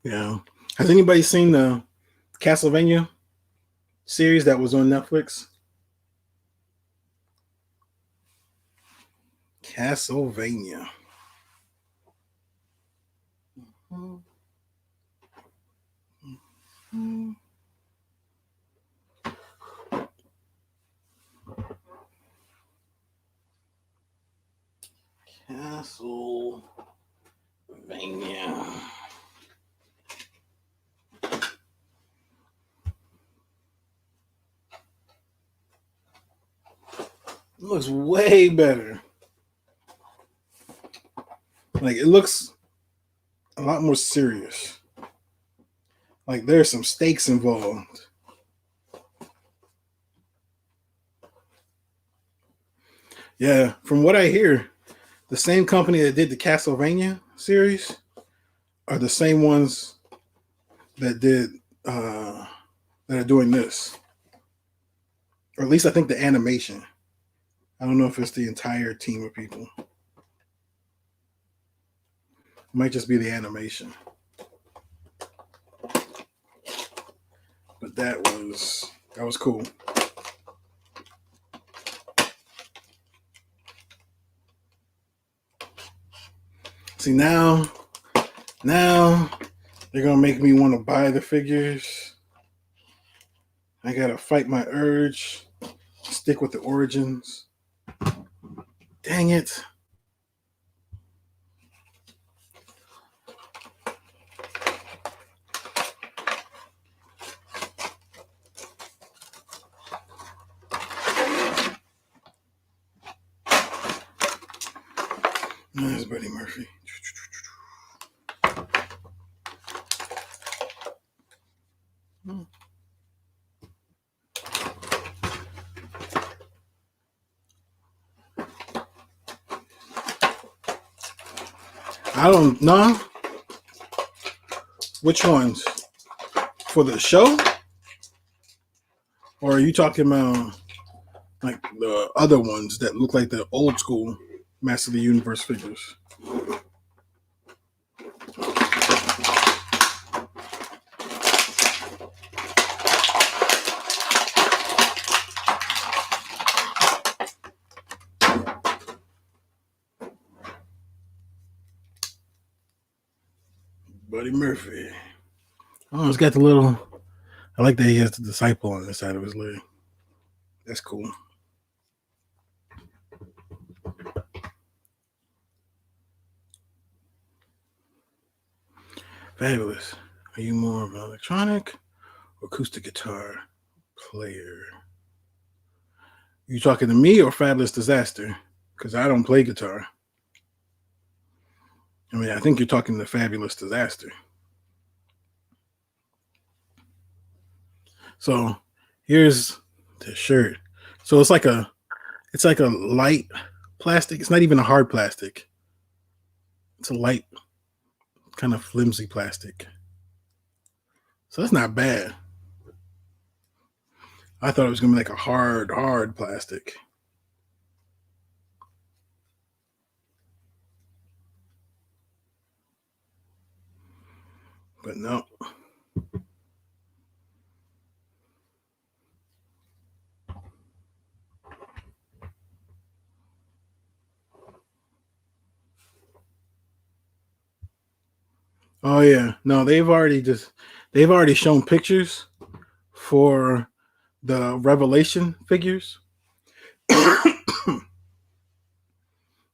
You know, has anybody seen the Castlevania series that was on Netflix? Castlevania. Castlevania. It looks way better. Like, it looks a lot more serious. Like, there's some stakes involved. Yeah, from what I hear, the same company that did the Castlevania series are the same ones that did that are doing this. Or at least I think the animation. I don't know if it's the entire team of people. It might just be the animation. But that was cool. See, now they're gonna make me want to buy the figures. I gotta fight my urge, stick with the origins. Dang it. There's Buddy Murphy. I don't know. Which ones? For the show? Or are you talking about like the other ones that look like the old school Master of the Universe figures? Buddy Murphy. Oh, it's got the little. I like that he has the disciple on the side of his leg. That's cool. Fabulous. Are you more of an electronic or acoustic guitar player? You talking to me or Fabulous Disaster? Because I don't play guitar. I mean, I think you're talking to Fabulous Disaster. So here's the shirt. So it's like a light plastic. It's not even a hard plastic. It's a light, kind of flimsy plastic. So that's not bad. I thought it was gonna be like a hard plastic. But no. Oh yeah. No, they've already shown pictures for the Revelation figures.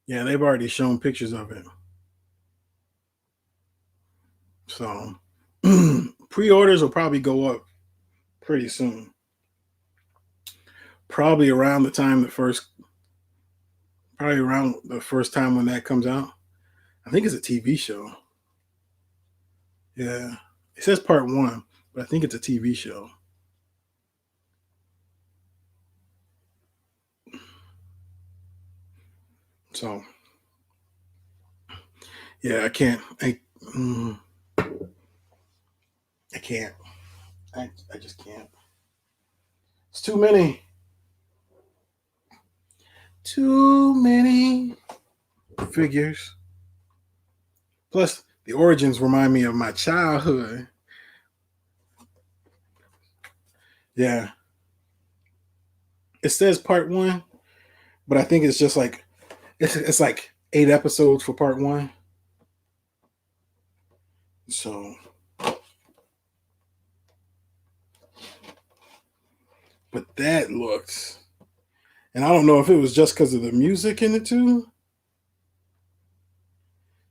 Yeah, they've already shown pictures of it. So pre-orders will probably go up pretty soon. Probably around the time the first probably around the first time when that comes out. I think it's a TV show. Yeah. It says part one, but I think it's a TV show. So yeah, mm, I can't. I just can't. It's too many. Too many figures. Plus, the origins remind me of my childhood. Yeah. It says part one, but I think it's just like it's like 8 episodes for part one. So, but that looks, and I don't know if it was just because of the music in it too.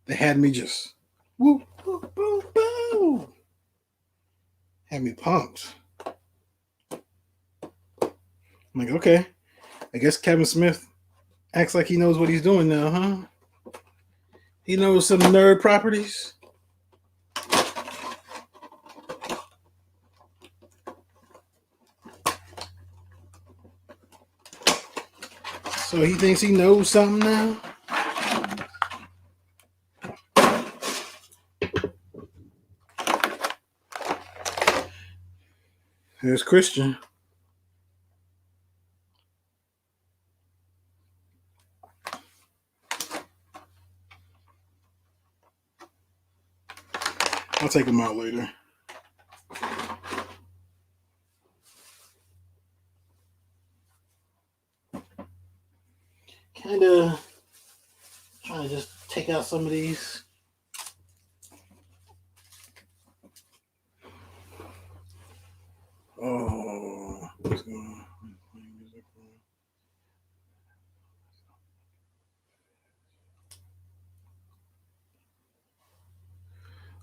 They had me just woo woo woo woo, had me pumped. I'm like, okay, I guess Kevin Smith acts like he knows what he's doing now, huh? He knows some nerd properties. So he thinks he knows something now. There's Christian. I'll take him out later. Kind of trying to just take out some of these. Oh, what's going on?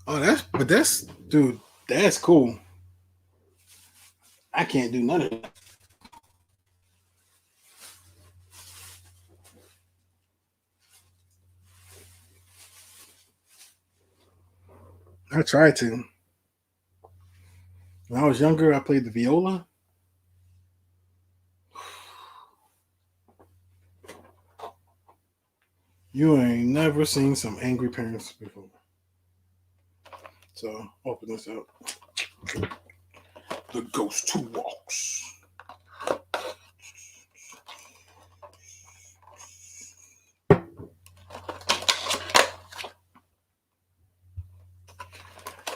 Oh, dude, that's cool. I can't do none of that. I tried to. When I was younger, I played the viola. You ain't never seen some angry parents before. So open this up. The Ghost Who Walks.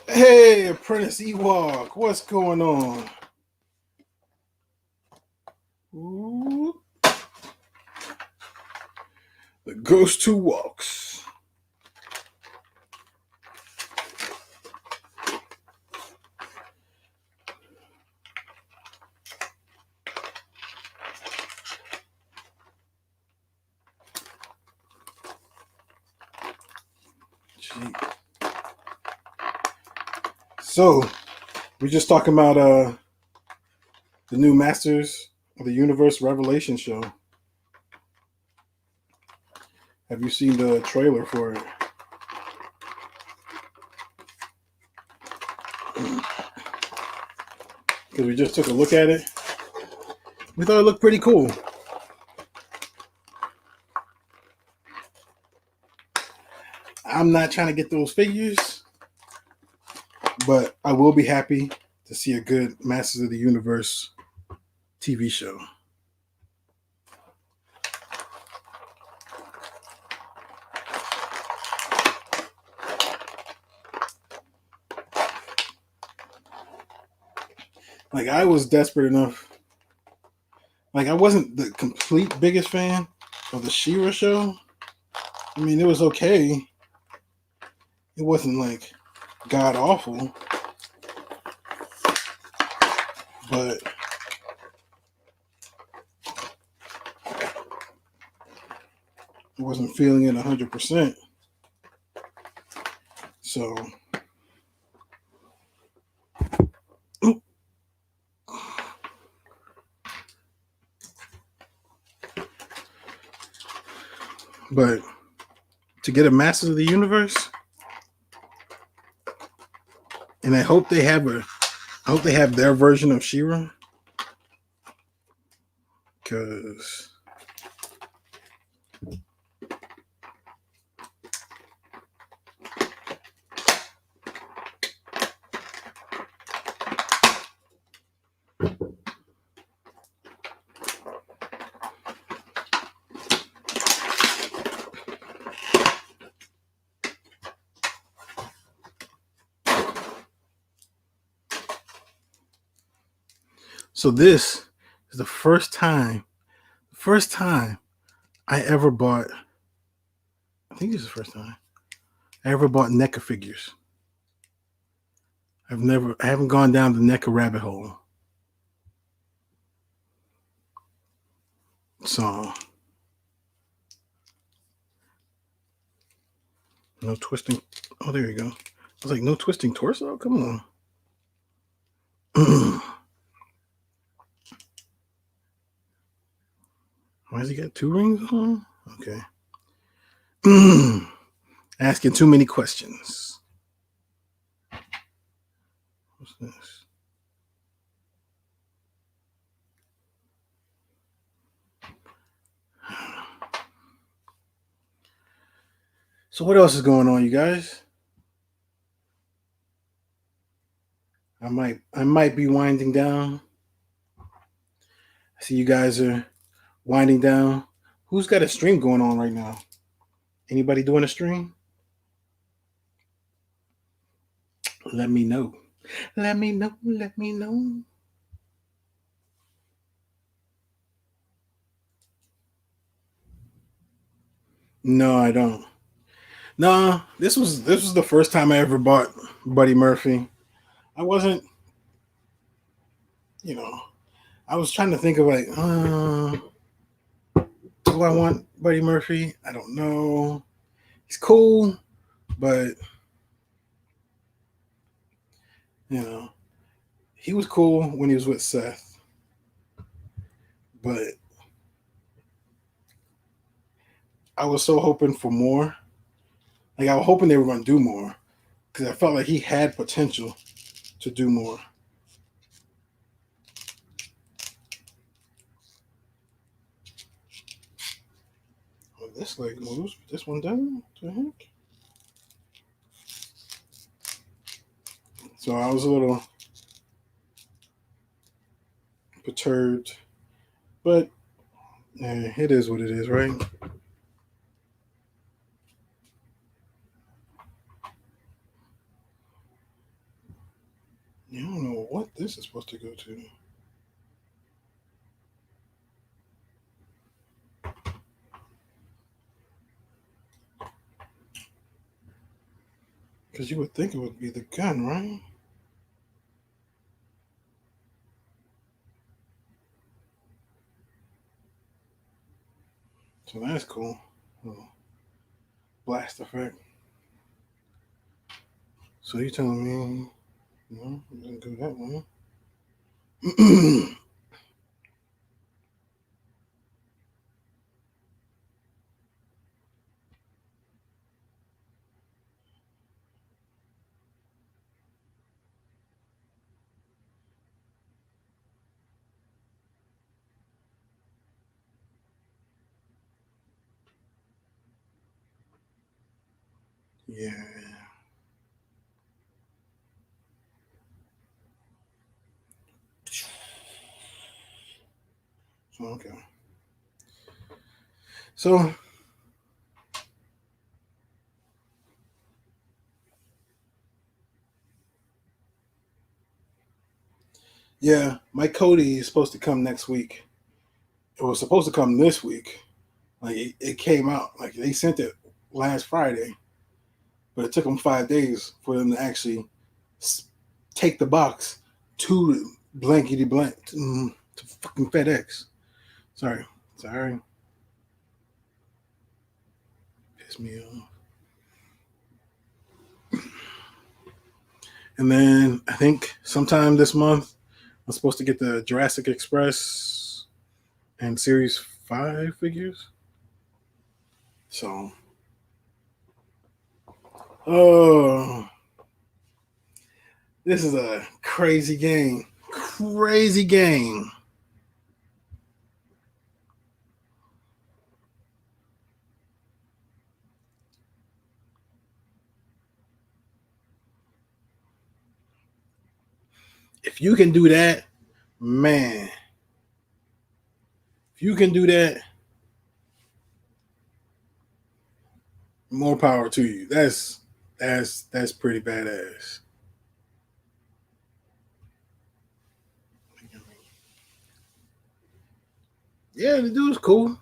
Hey, Apprentice Ewok, what's going on? Ooh. The Ghost Who Walks. Gee. So, we're just talking about the new Masters of the Universe Revelation show. Have you seen the trailer for it? Because we just took a look at it. We thought it looked pretty cool. I'm not trying to get those figures, but I will be happy to see a good Masters of the Universe TV show. Like, I was desperate enough. Like, I wasn't the complete biggest fan of the She-Ra show. I mean, it was okay. It wasn't like god awful, but wasn't feeling it 100%. So, but to get a Masters of the Universe, and I hope they have their version of She-Ra, because so this is the first time I ever bought. I think this is the first time I ever bought NECA figures. I haven't gone down the NECA rabbit hole. So no twisting. Oh, there you go. I was like, no twisting torso. Come on. Why does he got 2 rings on? Okay. Asking too many questions. What's this? So what else is going on, you guys? I might be winding down. I see you guys are winding down. Who's got a stream going on right now? Anybody doing a stream? Let me know. Let me know. Let me know. No, I don't. No, this was the first time I ever bought Buddy Murphy. I wasn't, you know, I was trying to think of like, do I want Buddy Murphy? I don't know. He's cool, but you know, he was cool when he was with Seth, but I was so hoping for more. Like I was hoping they were going to do more because I felt like he had potential to do more. Well, this leg moves, but this one doesn't. What the heck? So I was a little perturbed, but it is what it is, right? I don't know what this is supposed to go to. Because you would think it would be the gun, right? So that's cool. Little blast effect. So you telling me, no, it doesn't go that way. Yeah. So, okay. So, yeah, my Cody is supposed to come next week. It was supposed to come this week. Like, it came out. Like, they sent it last Friday, but it took them 5 days for them to actually take the box to blankety blank to fucking FedEx. Sorry. Piss me off. And then I think sometime this month, I'm supposed to get the Jurassic Express and Series 5 figures. So, oh, this is a crazy game. Crazy game. If you can do that, man. If you can do that, more power to you. That's pretty badass. Yeah, the dude's cool.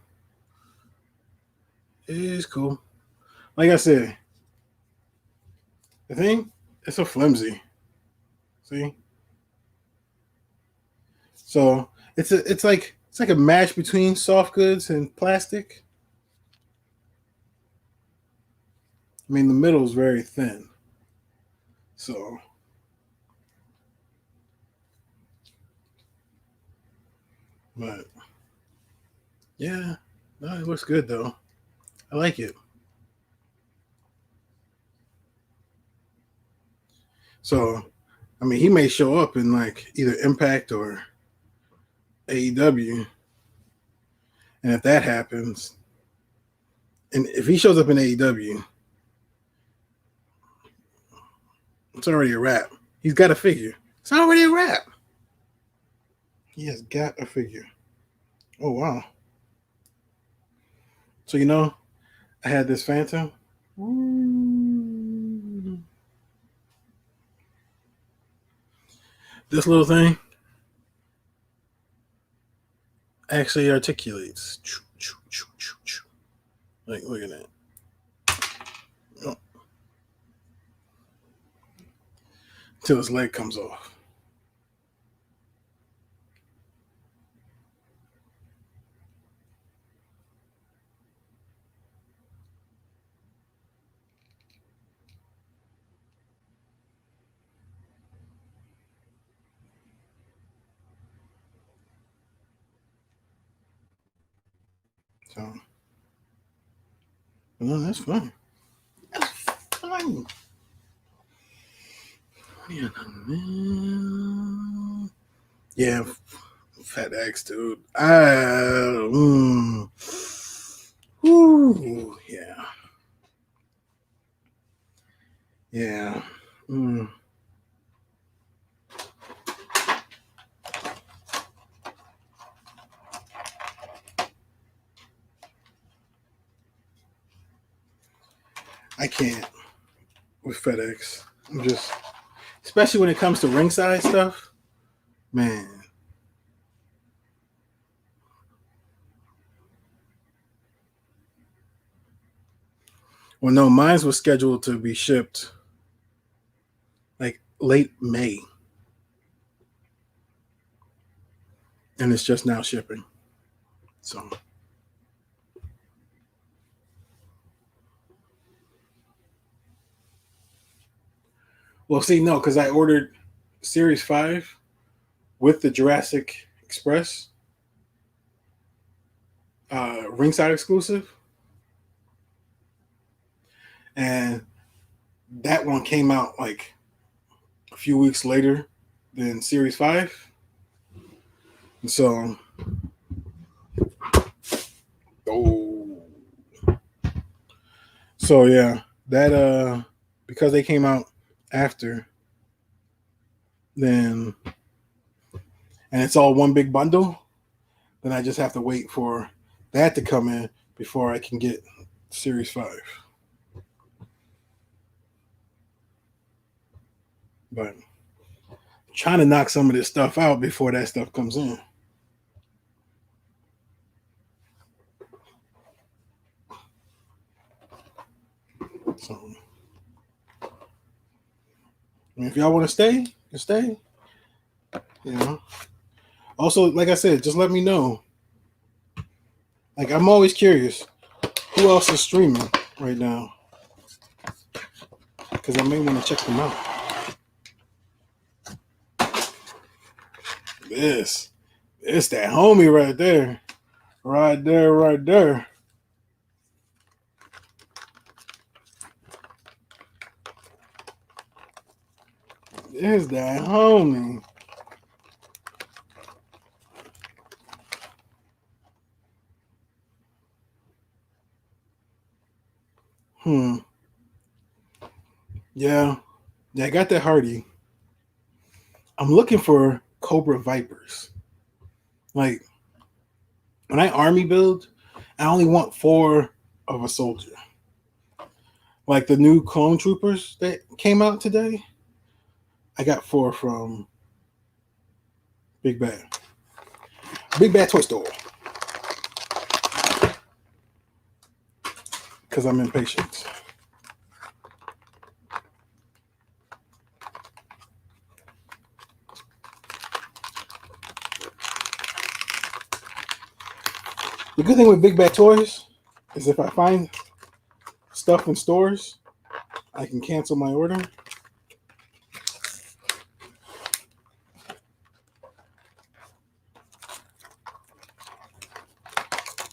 It is cool. Like I said, the thing, it's so flimsy. See? So it's like a match between soft goods and plastic. I mean the middle is very thin. So but yeah, no, it looks good though. I like it. So I mean he may show up in like either Impact or AEW. And if that happens, and if he shows up in AEW, it's already a wrap. He's got a figure. It's already a wrap. He has got a figure. Oh wow. So I had this Phantom. This little thing actually articulates. Like, look at that. Oh, until his leg comes off. So, no, that's fine. That's fine. Yeah, Fat X, dude. Yeah. Yeah. I can't with FedEx. I'm just, especially when it comes to ringside stuff, man. Well, no, mine was scheduled to be shipped like late May, and it's just now shipping. So, well, see, no, because I ordered Series 5 with the Jurassic Express ringside exclusive, and that one came out like a few weeks later than Series 5. And so, oh, so yeah, that because they came out after, then and it's all one big bundle, then I just have to wait for that to come in before I can get Series 5. But trying to knock some of this stuff out before that stuff comes in. So, if y'all want to stay, you stay. You know. Also, like I said, just let me know. Like I'm always curious, who else is streaming right now because I may want to check them out. It's that homie right there. Right there, right there. It's that homie. Hmm. Yeah. Yeah, I got that Hardy. I'm looking for Cobra Vipers. Like, when I army build, I only want 4 of a soldier. Like the new clone troopers that came out today, I got 4 from Big Bad. Big Bad Toy Store. Because I'm impatient. The good thing with Big Bad Toys is if I find stuff in stores, I can cancel my order.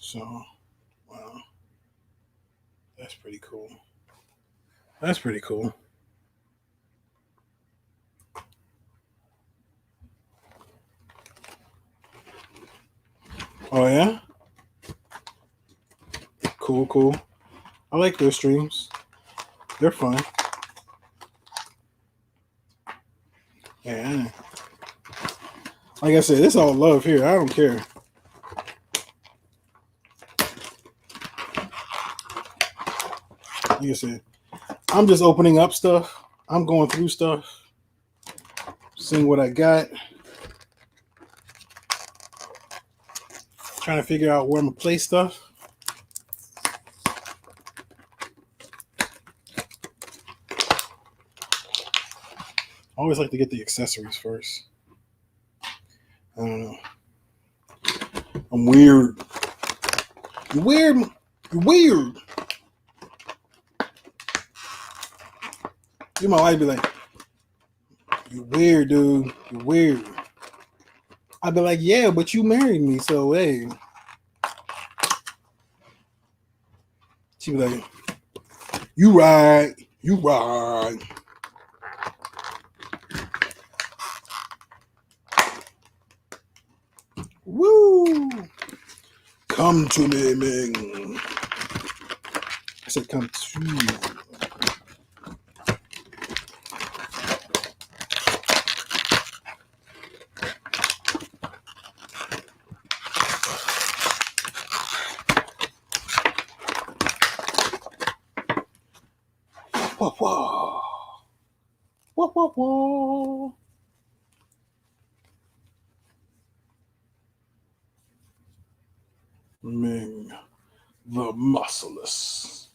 So, wow. That's pretty cool. That's pretty cool. Oh, yeah? Cool, cool. I like those streams. They're fun. Yeah. Like I said, it's all love here. I don't care. Like I said, I'm just opening up stuff. I'm going through stuff, seeing what I got, trying to figure out where I'm gonna place stuff. I always like to get the accessories first. I don't know. I'm weird. You're weird. You're weird. You my wife be like, "You weird, dude. You're weird." I'd be like, "Yeah, but you married me, so hey." She be like, "You right. You right." Woo! Come to me, Ming. I said, "Come to me." Wah, wah. Wah, wah, wah. Ming the Merciless.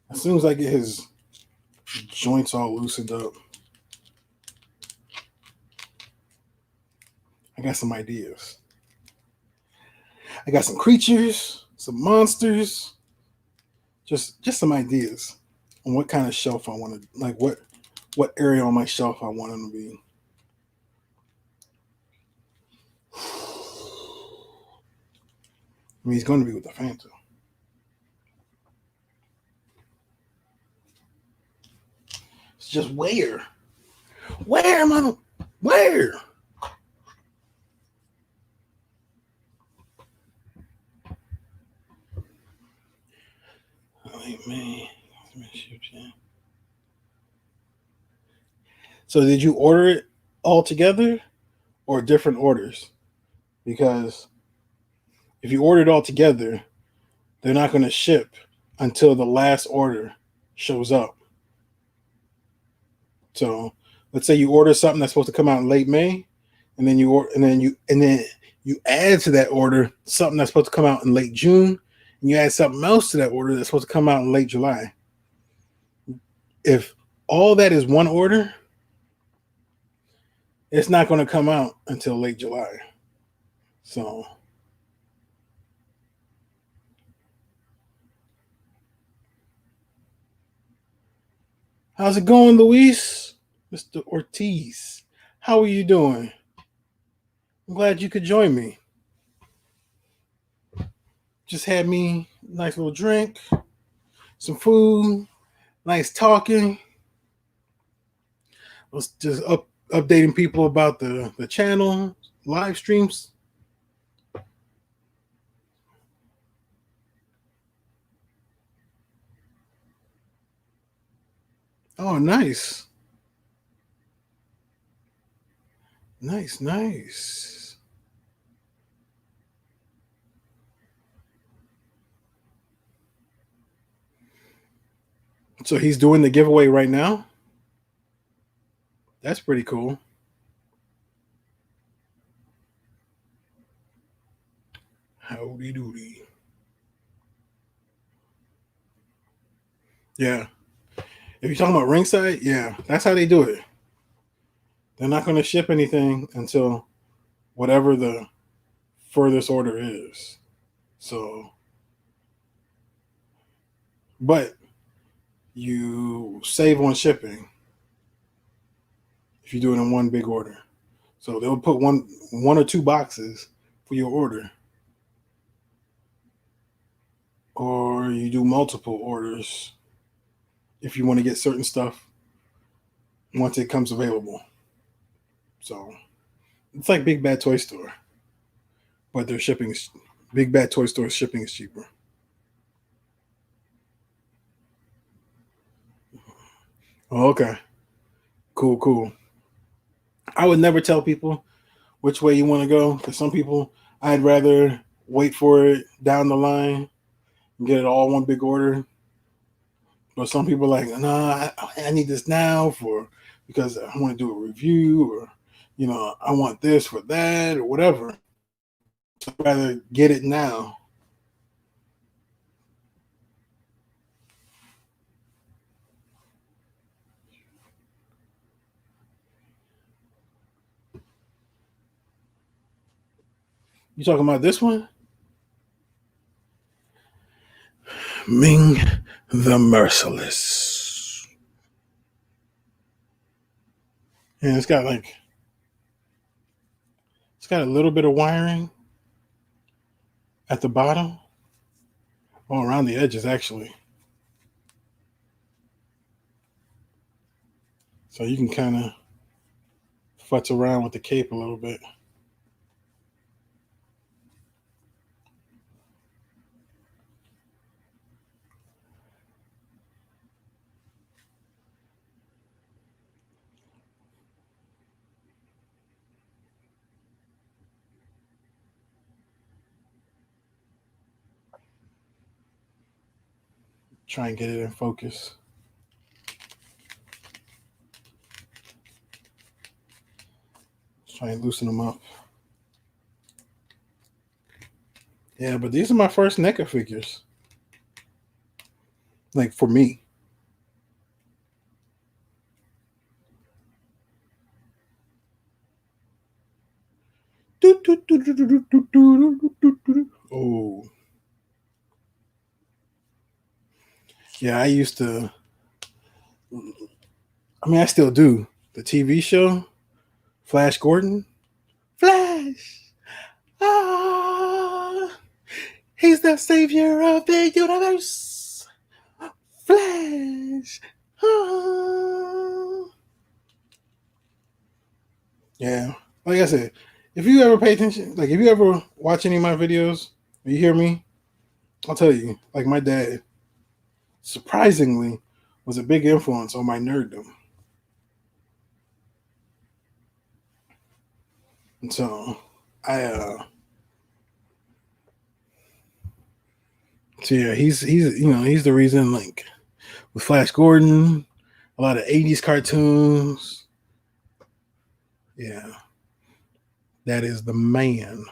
As soon as I get his joints all loosened up, I got some ideas. I got some creatures, some monsters, just some ideas on what kind of shelf I want to like what area on my shelf I want him to be. I mean, he's going to be with the Phantom. It's just where? Where am I? Where? Oh, man. So did you order it all together or different orders? Because if you order it all together, they're not going to ship until the last order shows up. So let's say you order something that's supposed to come out in late May, and then you add to that order something that's supposed to come out in late June, and you add something else to that order that's supposed to come out in late July. If all that is one order, it's not going to come out until late July. So how's it going, Luis? Mr. Ortiz, how are you doing? I'm glad you could join me. Just had me a nice little drink, some food, nice talking. I was just updating people about the channel, live streams. Oh, nice. Nice, nice. So he's doing the giveaway right now? That's pretty cool. Howdy doody. Yeah. If you're talking about ringside, yeah, that's how they do it. They're not going to ship anything until whatever the furthest order is. So, but you save on shipping if you do it in one big order. So they'll put one or two boxes for your order, or you do multiple orders if you want to get certain stuff once it comes available. So it's like Big Bad Toy Store, but their shipping is Big Bad Toy Store shipping is cheaper. Oh, okay, cool, cool. I would never tell people which way you want to go because some people I'd rather wait for it down the line and get it all one big order. But some people are like, no, I need this now for because I want to do a review or I want this for that or whatever. So I'd rather get it now. You talking about this one? Ming the Merciless. And it's got a little bit of wiring at the bottom. Oh, around the edges actually. So you can kind of futz around with the cape a little bit. Try and get it in focus. Try and loosen them up. Yeah, but these are my first NECA figures. Like for me. Oh. Yeah, I used to. I mean, I still do. The TV show, Flash Gordon. Flash! Ah! He's the savior of the universe! Flash! Ah! Yeah. Like I said, if you ever pay attention, like if you ever watch any of my videos, you hear me, I'll tell you, like my dad, surprisingly, was a big influence on my nerddom. And so I So yeah, he's the reason, like, with Flash Gordon, a lot of '80s cartoons. Yeah, that is the man.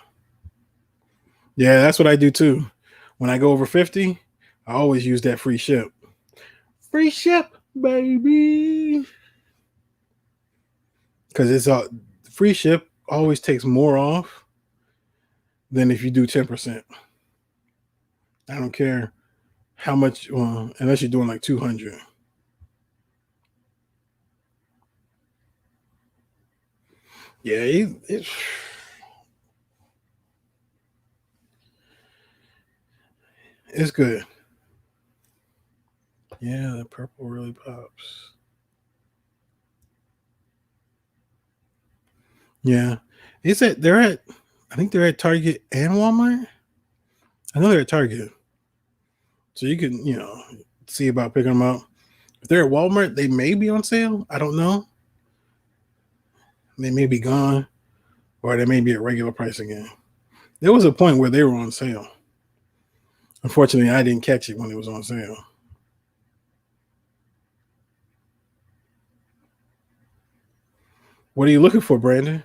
Yeah, that's what I do too. When I go over 50, I always use that free ship. Free ship, baby. Because it's a free ship always takes more off than if you do 10%. I don't care how much, well, unless you're doing like 200. Yeah, it's good. Yeah, the purple really pops. Yeah, it's at they're at. I think they're at Target and Walmart. I know they're at Target, so you can see about picking them up. If they're at Walmart, they may be on sale. I don't know. They may be gone, or they may be at regular price again. There was a point where they were on sale. Unfortunately, I didn't catch it when it was on sale. What are you looking for, Brandon?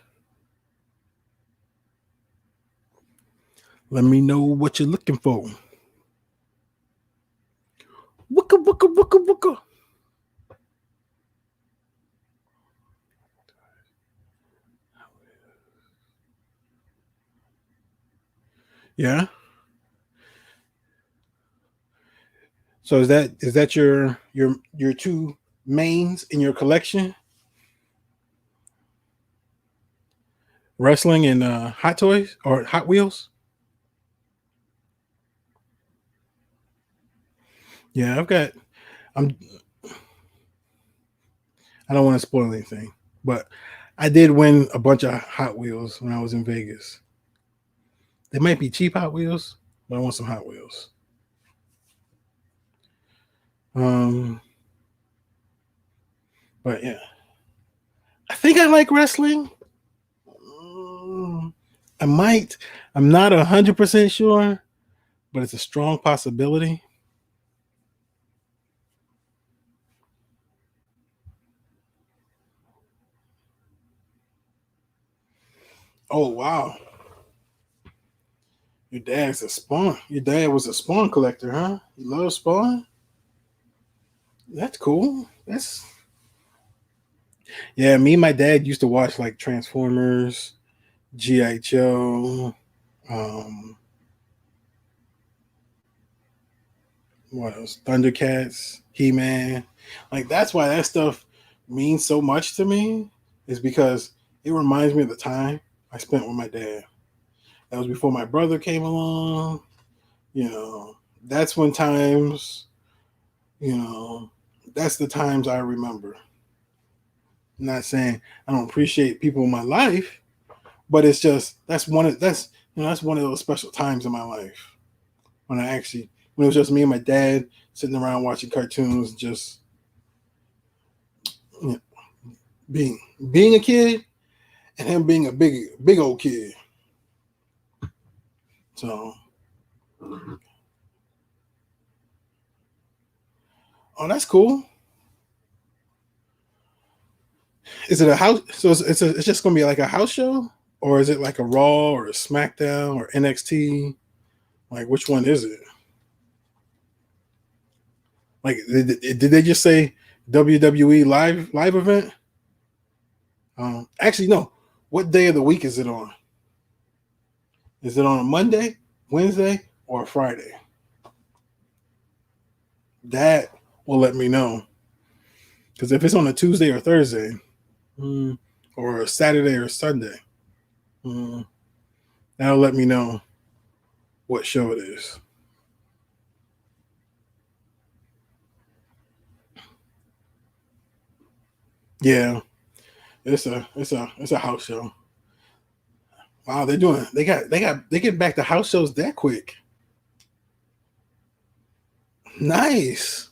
Let me know what you're looking for. Wooka wooka wooka wooka. Yeah. So is that your two mains in your collection? Wrestling and Hot Toys or Hot Wheels? Yeah, I've got. I'm. I don't want to spoil anything, but I did win a bunch of Hot Wheels when I was in Vegas. They might be cheap Hot Wheels, but I want some Hot Wheels. Um, but yeah, I think I like wrestling. Mm, I might. I'm not 100% sure, but it's a strong possibility. Oh wow, your dad's a Spawn. Your dad was a Spawn collector, huh? You love Spawn? That's cool. That's Yeah. Me and my dad used to watch like Transformers, GI Joe. Um, what else? Thundercats, He Man. Like that's why that stuff means so much to me. Is because it reminds me of the time I spent with my dad. That was before my brother came along. You know, that's when times. You know, that's the times I remember. I'm not saying I don't appreciate people in my life, but it's just that's one of those special times in my life when when it was just me and my dad sitting around watching cartoons, just you know, being being a kid and him being a big old kid. So, oh, that's cool. Is it a house? So it's just gonna be like a house show, or is it like a Raw or a SmackDown or NXT? Like which one is it? Like did they just say WWE live event? Actually, no. What day of the week is it on? Is it on a Monday, Wednesday, or a Friday? That will let me know. Because if it's on a Tuesday or Thursday, mm, or a Saturday or Sunday, mm, that'll let me know what show it is. Yeah, it's a house show. Wow, they get back to house shows that quick. Nice.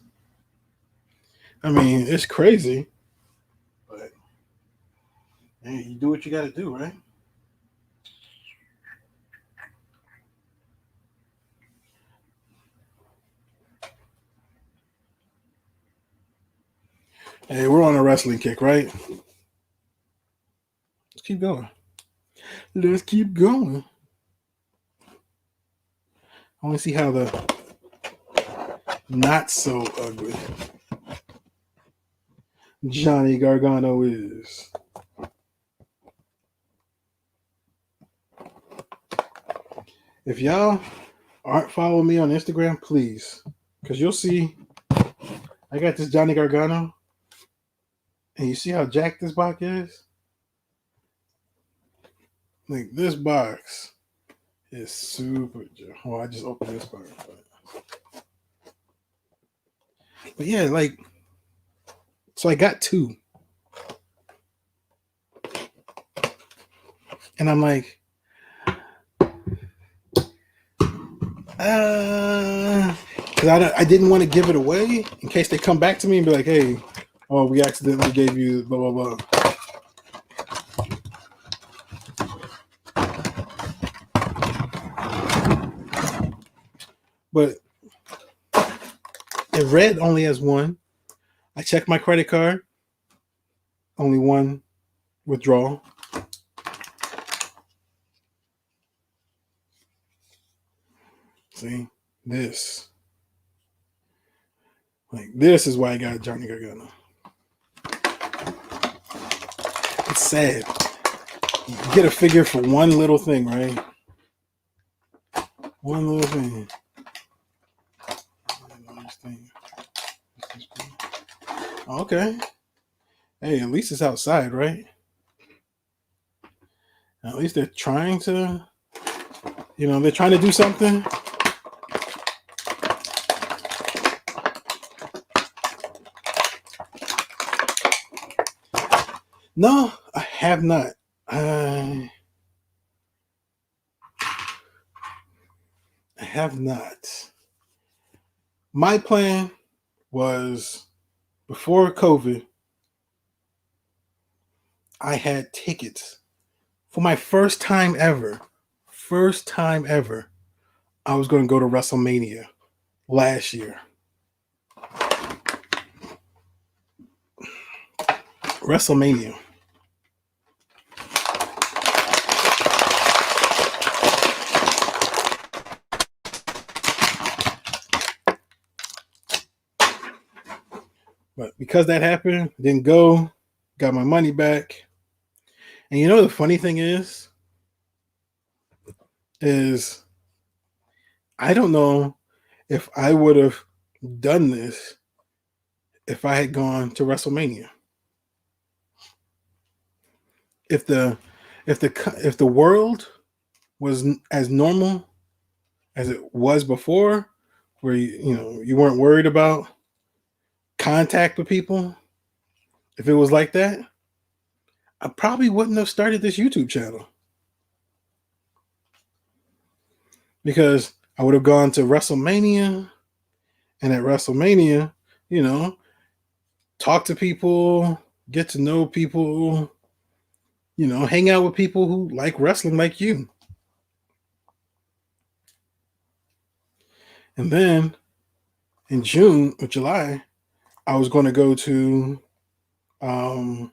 I mean, it's crazy, but hey, you do what you got to do, right? Hey, we're on a wrestling kick, right? Let's keep going. Let's keep going. I want to see how the not so ugly Johnny Gargano is. If y'all aren't following me on Instagram, please, because you'll see I got this Johnny Gargano, and you see how jacked this box is. Like this box is super. Well, I just opened this box, but yeah, like so I got two, and I'm like, because I didn't want to give it away in case they come back to me and be like, hey, oh, we accidentally gave you blah blah blah. But it read only as one. I checked my credit card, only one withdrawal. See this, like this is why I got Johnny Gargano. It's sad. You get a figure for one little thing, right? One little thing. Okay. Hey, at least it's outside, right? At least they're trying to, they're trying to do something. No, I have not. I have not. My plan was before COVID, I had tickets for my first time ever. First time ever. I was going to go to WrestleMania last year. WrestleMania. But because that happened, didn't go, got my money back. And the funny thing is I don't know if I would have done this if I had gone to WrestleMania. If the world was as normal as it was before, where you weren't worried about contact with people, if it was like that, I probably wouldn't have started this YouTube channel, because I would have gone to WrestleMania, and at WrestleMania, talk to people, get to know people, hang out with people who like wrestling like you. And then in June or July, I was going to go to, I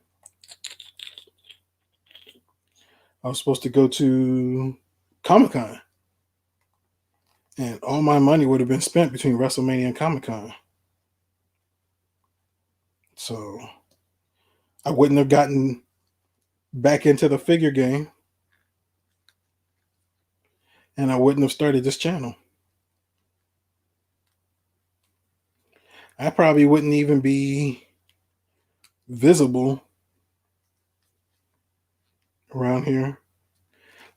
was supposed to go to Comic-Con. And all my money would have been spent between WrestleMania and Comic-Con. So I wouldn't have gotten back into the figure game. And I wouldn't have started this channel. I probably wouldn't even be visible around here.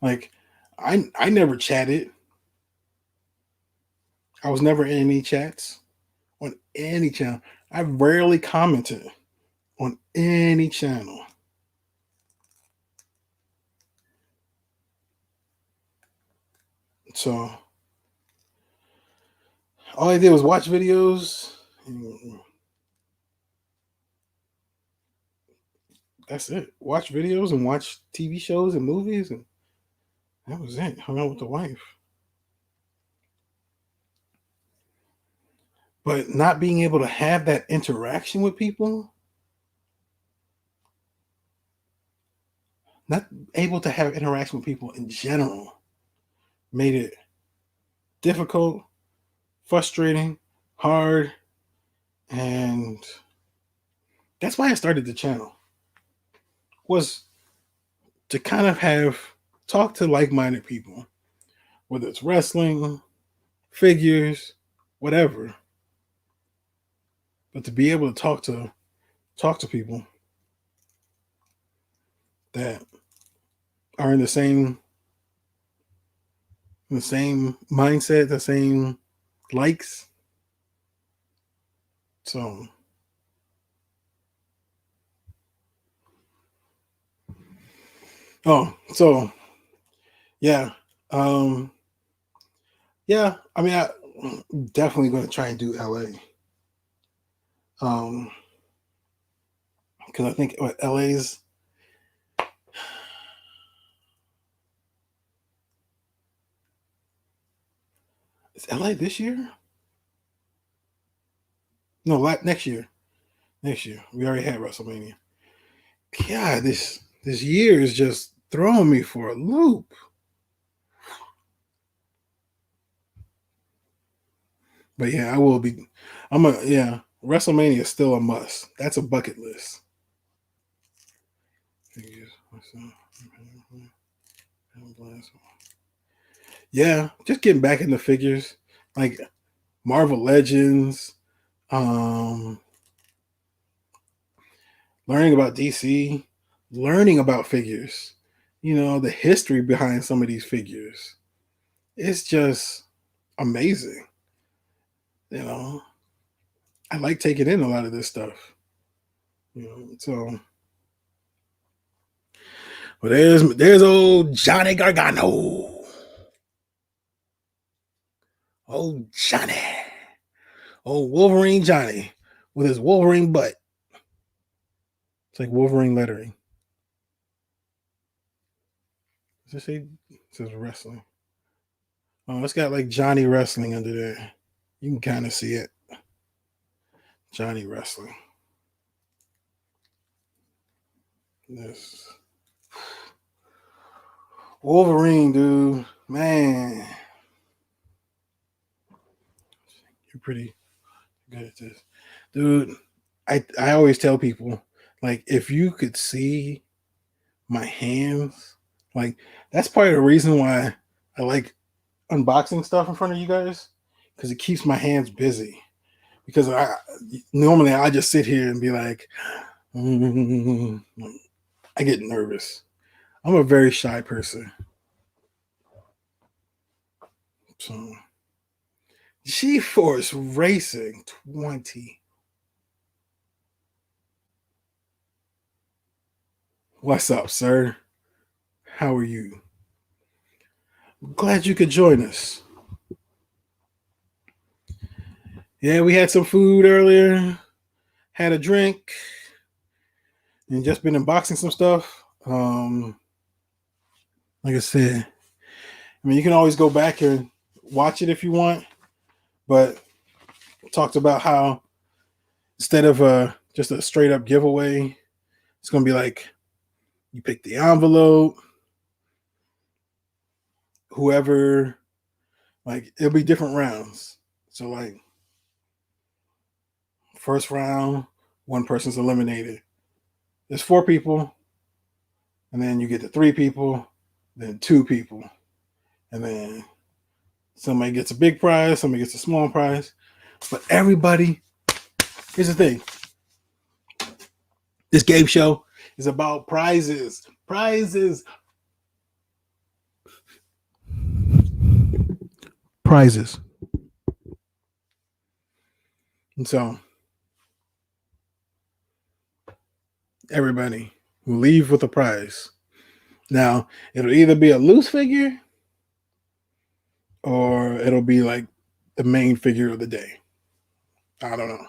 Like, I never chatted. I was never in any chats on any channel. I rarely commented on any channel. So all I did was watch videos. That's it. Watch videos and watch TV shows and movies, and that was it. Hung out with the wife. But not being able to have that interaction with people, not able to have interaction with people in general made it difficult, frustrating, hard, and that's why I started the channel. Was to kind of have talk to like-minded people, whether it's wrestling, figures, whatever. But to be able to talk to people that are in the same mindset, the same likes. So, so yeah, um, yeah. I mean, I'm definitely going to try and do LA. Because I think LA's is LA this year? No, next year. Next year. We already had WrestleMania. God, this year is just throwing me for a loop. But yeah, I will be. Yeah. WrestleMania is still a must. That's a bucket list. Yeah, just getting back into figures like Marvel Legends, um, learning about DC, learning about figures. The history behind some of these figures. It's just amazing. You know, I like taking in a lot of this stuff. So well, there's old Johnny Gargano, old Johnny, old Wolverine Johnny with his Wolverine butt. It's like Wolverine lettering. Does it say? It says wrestling. Oh, it's got like Johnny Wrestling under there. You can kind of see it. Johnny Wrestling. This Wolverine, dude. Man, you're pretty good at this. Dude, I always tell people, like, if you could see my hands, like, that's part of the reason why I like unboxing stuff in front of you guys, because it keeps my hands busy. Because normally I just sit here and be like, mm, I get nervous. I'm a very shy person. So, G-Force Racing 20. What's up, sir? How are you? Glad you could join us. Yeah, we had some food earlier, had a drink, and just been unboxing some stuff. Like I said, I mean, you can always go back and watch it if you want, but talked about how instead of just a straight up giveaway, it's gonna be like you pick the envelope, whoever, like it'll be different rounds. So like first round, one person's eliminated. There's four people, and then you get to three people, then two people, and then somebody gets a big prize, somebody gets a small prize. But everybody, here's the thing: this game show is about prizes, prizes, prizes. And so everybody will leave with a prize. Now, it'll either be a loose figure or it'll be like the main figure of the day. I don't know.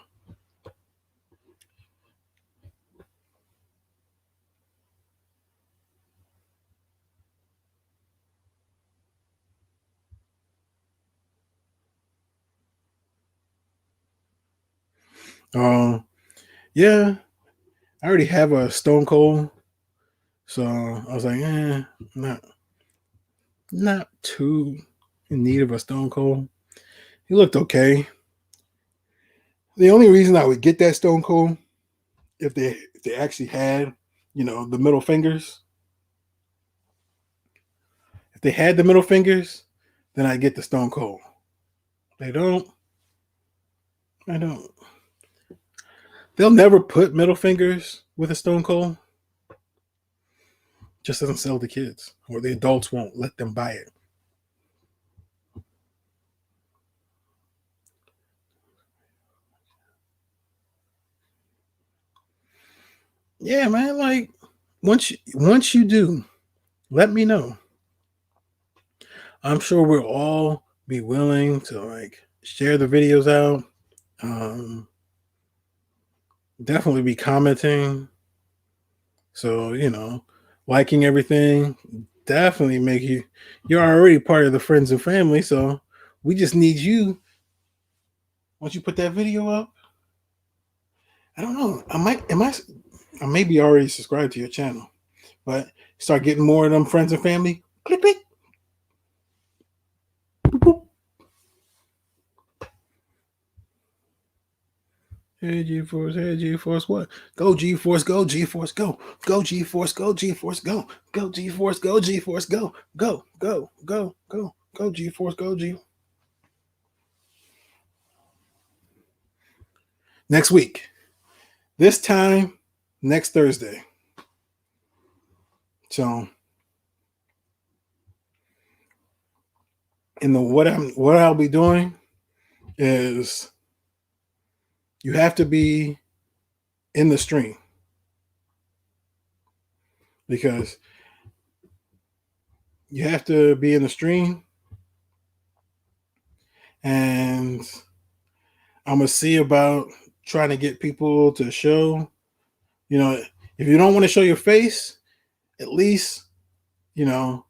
Yeah, I already have a Stone Cold So I was like, not not too in need of a Stone Cold. He looked okay. The only reason I would get that Stone Cold if they actually had, the middle fingers. If they had the middle fingers, then I get the Stone Cold. They don't. I don't. They'll never put middle fingers with a Stone Cold. Just doesn't sell to kids, or the adults won't let them buy it. Yeah, man. Like once you do, let me know. I'm sure we'll all be willing to like share the videos out. Um, Definitely be commenting. So liking everything definitely make you. You're already part of the friends and family. So we just need you. Once you put that video up, I don't know. I may be already subscribed to your channel, but start getting more of them friends and family. Click, click. Boop, boop. Hey G-Force, hey G-Force, what? Go G-Force, go G-Force, go. Go G-Force, go G-Force, go. Go G-Force, go G-Force, go. Go, go, go, go. Go G-Force, go G. Next week. This time, next Thursday. So, what I'll be doing is you have to be in the stream because you have to be in the stream, and I'm gonna see about trying to get people to show. If you don't want to show your face, at least you know,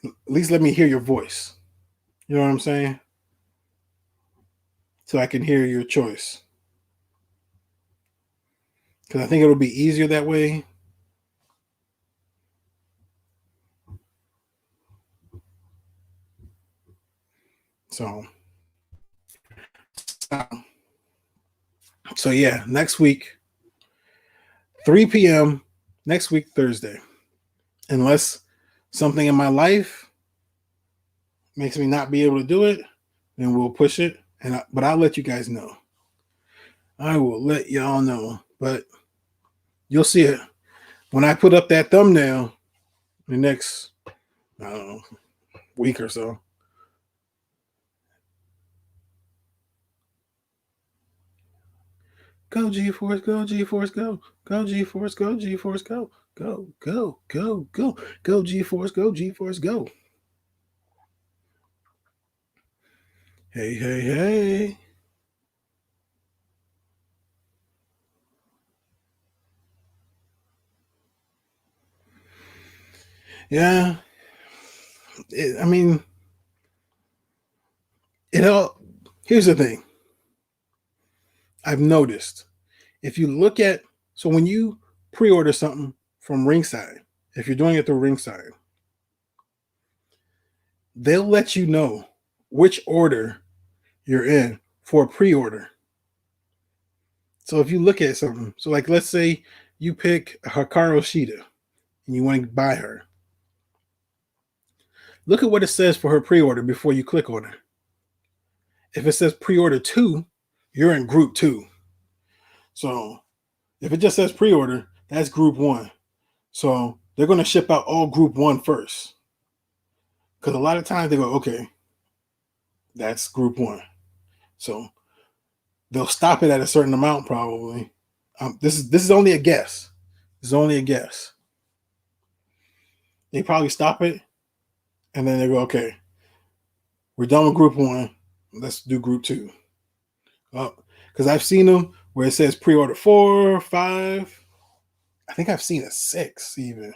at least let me hear your voice. You know what I'm saying? So I can hear your choice. Because I think it'll be easier that way. So, uh, so yeah, next week, 3 p.m. next week, Thursday. Unless something in my life makes me not be able to do it, then we'll push it. But I'll let you guys know. I will let y'all know. But you'll see it when I put up that thumbnail the next, I don't know, week or so. Go G-Force, go G-Force, go. Go G-Force, go G-Force, go. Go, go, go, go. Go G-Force, go G-Force, go. Hey, hey, hey. Yeah. I mean, it all. Here's the thing. I've noticed if you look at so when you pre-order something from Ringside, if you're doing it through Ringside, they'll let you know which order you're in for a pre-order. So if you look at something, so like let's say you pick Hikaru Shida and you want to buy her, look at what it says for her pre-order before you click on her. If it says pre-order 2, you're in group 2. So if it just says pre-order, that's group 1. So they're going to ship out all group 1 first. Because a lot of times they go, okay, that's group 1. So they'll stop it at a certain amount probably. This is only a guess. This is only a guess. They probably stop it and then they go, okay, we're done with group 1. Let's do group 2. Because I've seen them where it says pre-order 4, 5. I think I've seen a 6 even.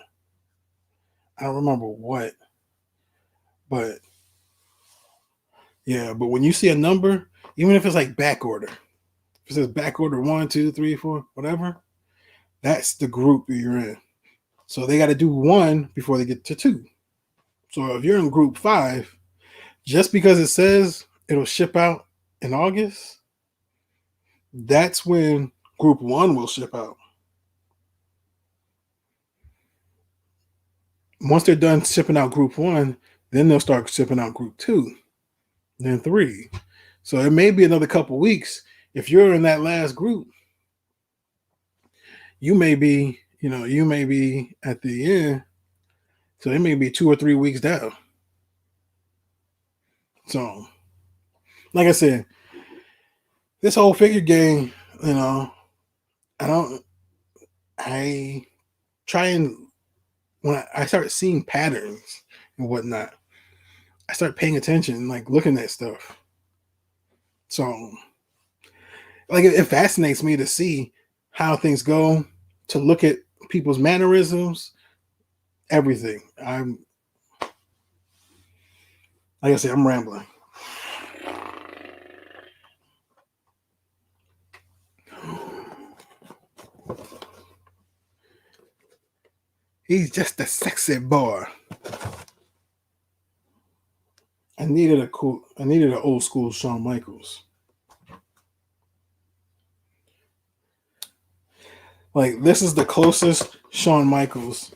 I don't remember what, but yeah. But when you see a number, even if it's like back order, if it says back order 1, 2, 3, 4, whatever, that's the group you're in. So they got to do one before they get to two. So if you're in group 5, just because it says it'll ship out in August, that's when group 1 will ship out. Once they're done shipping out group 1, then they'll start shipping out group 2, then 3. So it may be another couple weeks. If you're in that last group, you may be at the end. So it may be 2 or 3 weeks down. So, like I said, this whole figure game, you know, I don't, I try and, when I start seeing patterns and whatnot, I start paying attention, like looking at stuff. So, like, it fascinates me to see how things go, to look at people's mannerisms, everything. Like I said, I'm rambling. He's just a sexy boy. I needed an old school Shawn Michaels. Like, this is the closest Shawn Michaels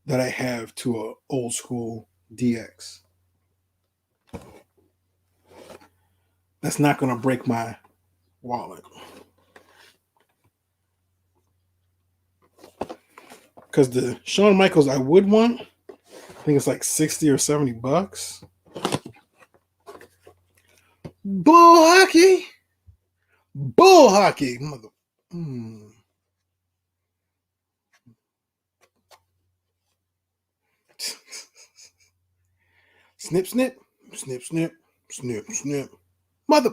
that I have to a old school DX. That's not gonna break my wallet. Because the Shawn Michaels I would want, I think it's like 60 or $70. Bull hockey, bull hockey, mother. Mm. Snip, snip, snip, snip, snip, snip, mother.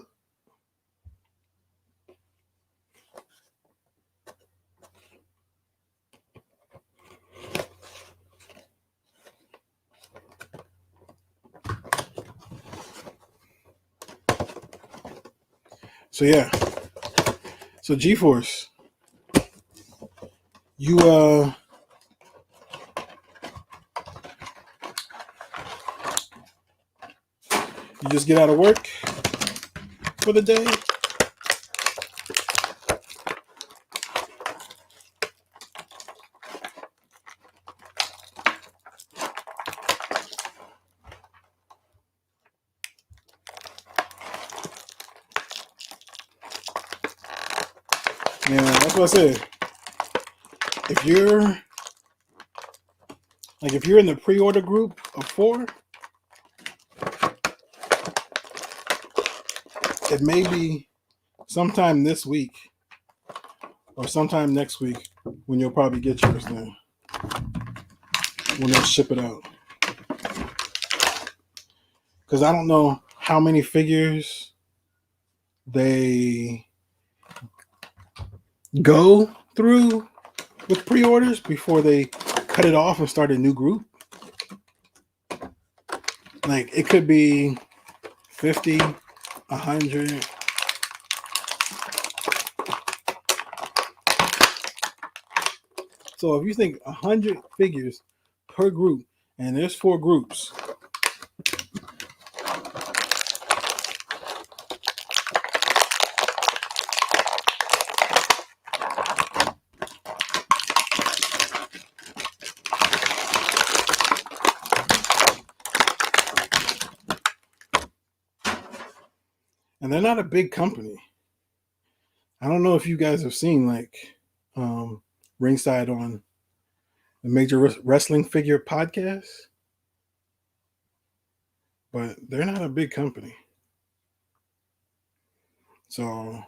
So yeah, so G-Force, you you just get out of work for the day. Yeah, that's what I said. If you're if you're in the pre-order group of 4, it may be sometime this week or sometime next week when you'll probably get yours then. When they'll ship it out. Because I don't know how many figures they go through with pre-orders before they cut it off and start a new group. Like, it could be 50, 100. So if you think 100 figures per group, and there's 4 groups, and they're not a big company. I don't know if you guys have seen, like, Ringside on the Major Wrestling Figure podcast, but they're not a big company. So,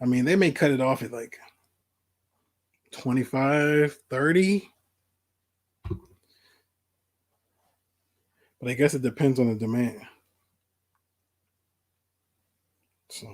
I mean, they may cut it off at like 25, 30. But I guess it depends on the demand. So,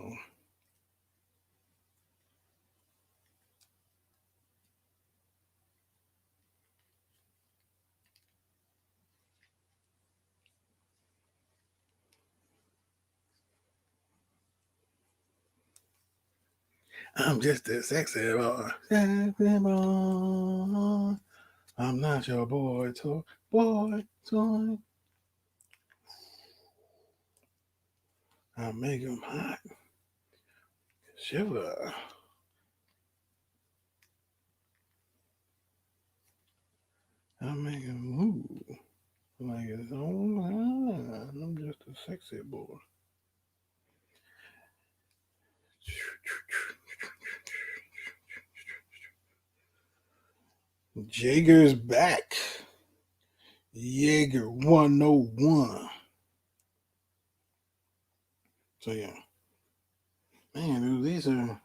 I'm just a sexy boy. Sexy boy. I'm not your boy toy. Boy toy. I make him hot. Shiver. I make him move. Like his own hand. I'm just a sexy boy. Jager's back. Jaeger 101. So yeah. Man, dude, these are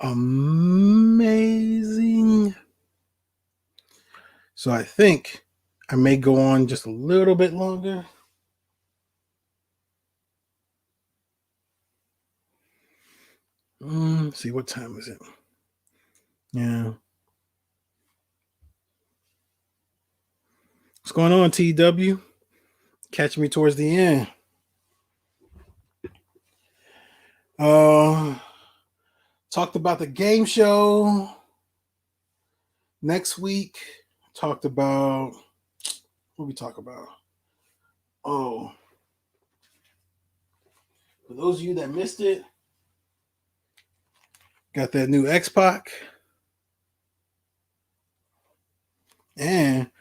amazing. So I think I may go on just a little bit longer. See, what time is it? Yeah. What's going on, TW? Catch me towards the end. Talked about the game show next week. Talked about what we talk about. Oh, for those of you that missed it, got that new X-Pac and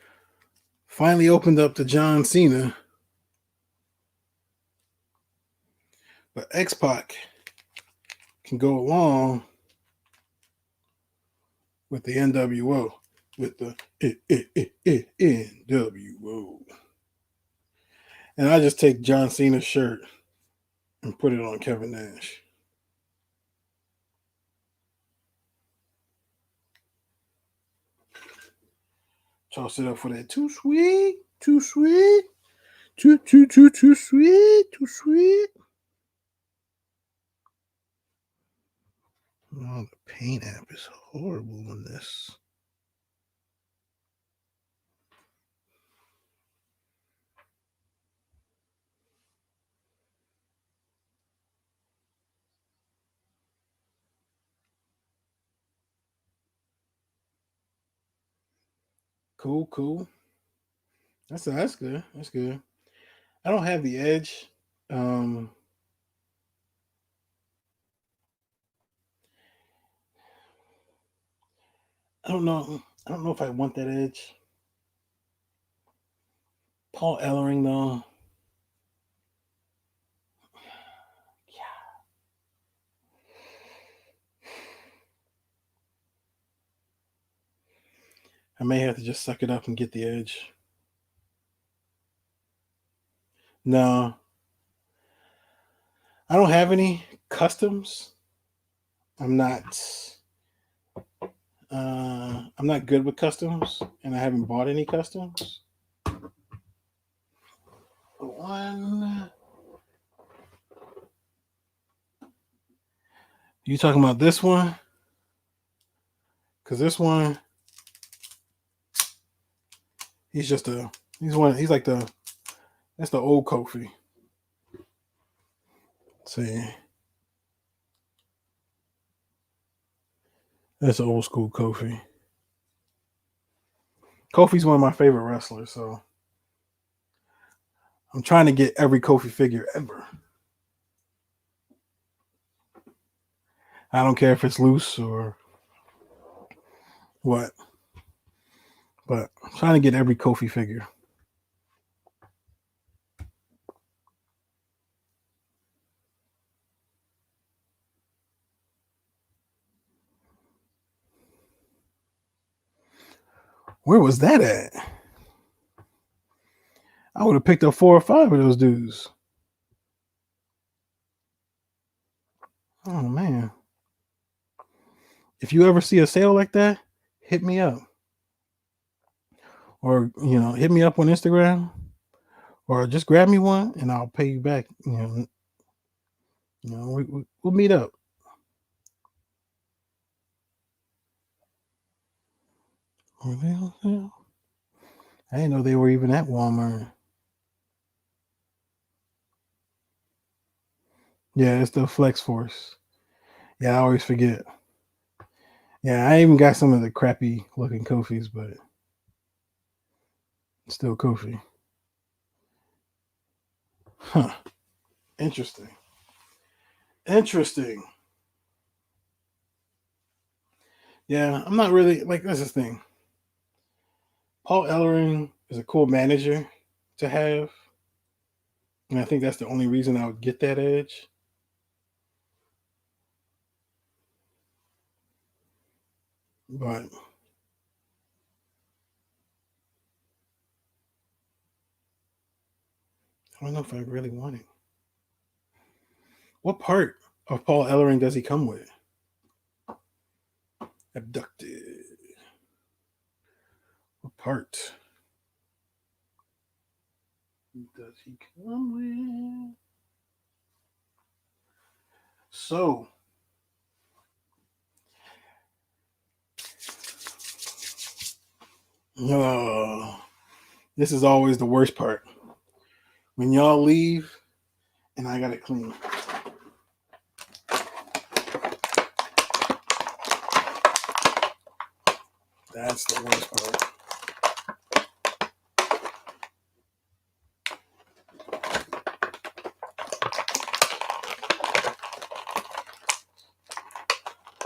finally opened up to John Cena. But X-Pac can go along with the NWO, with the NWO. And I just take John Cena's shirt and put it on Kevin Nash. Toss it up for that too sweet, too sweet, too sweet, too sweet. Oh, the paint app is horrible on this. Cool. That's good. That's good. I don't have the edge. Um, I don't know. I don't know if I want that edge. Paul Ellering though. Yeah. I may have to just suck it up and get the edge. No. I don't have any customs. I'm not I'm not good with customs and I haven't bought any customs. One. You talking about this one? Because this one, he's just a he's like that's the old Kofi. Let's see. That's the old school Kofi. Kofi's one of my favorite wrestlers, so I'm trying to get every Kofi figure ever. I don't care if it's loose or what, but I'm trying to get every Kofi figure. Where was that at? I would have picked up 4 or 5 of those dudes. Oh man. If you ever see a sale like that, hit me up. Or, hit me up on Instagram. Or just grab me one and I'll pay you back. We'll meet up. I didn't know they were even at Walmart. Yeah, it's the Flex Force. Yeah, I always forget. Yeah, I even got some of the crappy looking Kofis, but still Kofi. Huh. Interesting. Interesting. Yeah, I'm not really like that's the thing. Paul Ellering is a cool manager to have, and I think that's the only reason I would get that edge. But I don't know if I really want it. What part of Paul Ellering does he come with? Abducted. What part does he come with? So, oh, this is always the worst part. When y'all leave and I got it clean. That's the worst part.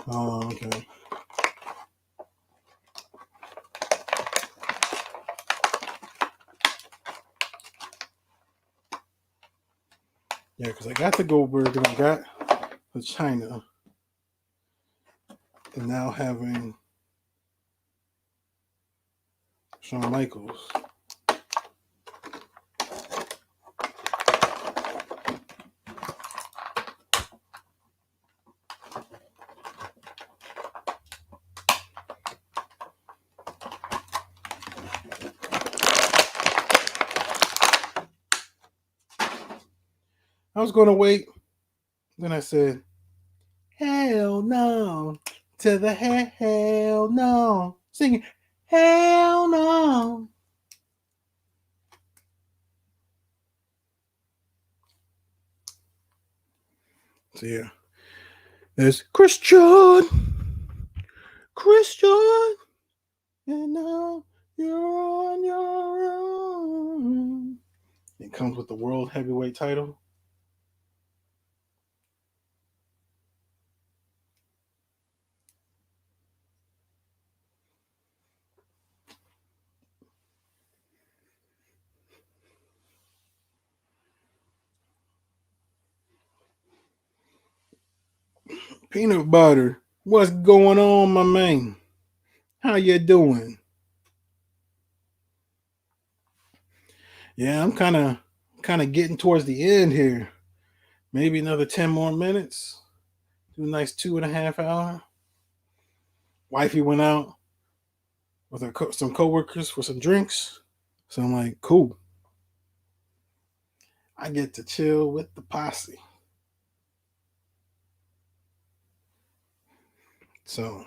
Oh, okay. Yeah, because I got the Goldberg and I got the China, and now having Shawn Michaels. I was going to wait. Then I said, hell no. To the hell no. Singing, hell no. So yeah. There's Christian. Christian. And now you're on your own. It comes with the world heavyweight title. Peanut butter. What's going on, my man? How you doing? Yeah, I'm kind of getting towards the end here. Maybe another 10 more minutes. Do a nice 2.5 hour. Wifey went out with some coworkers for some drinks. So I'm like, cool. I get to chill with the posse. So,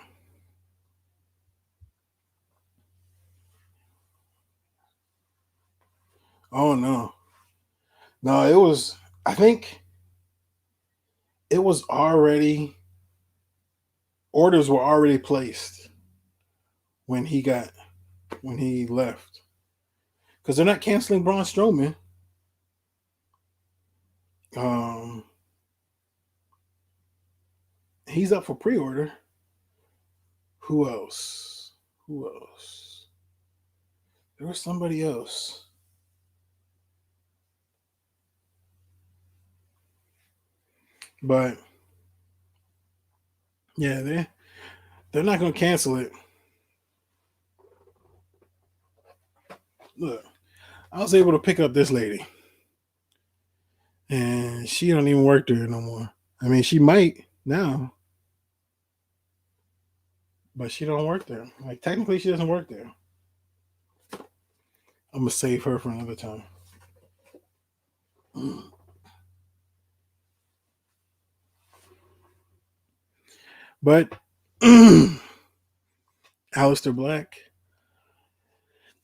oh no. No, it was, I think it was already, orders were already placed when when he left. Because they're not canceling Braun Strowman. Um, he's up for pre order. Who else? Who else? There was somebody else. But yeah, they're not gonna cancel it. Look, I was able to pick up this lady, and she don't even work there no more. I mean, she might now, but she don't work there. Like technically, she doesn't work there. I'm gonna save her for another time. But Alistair Black,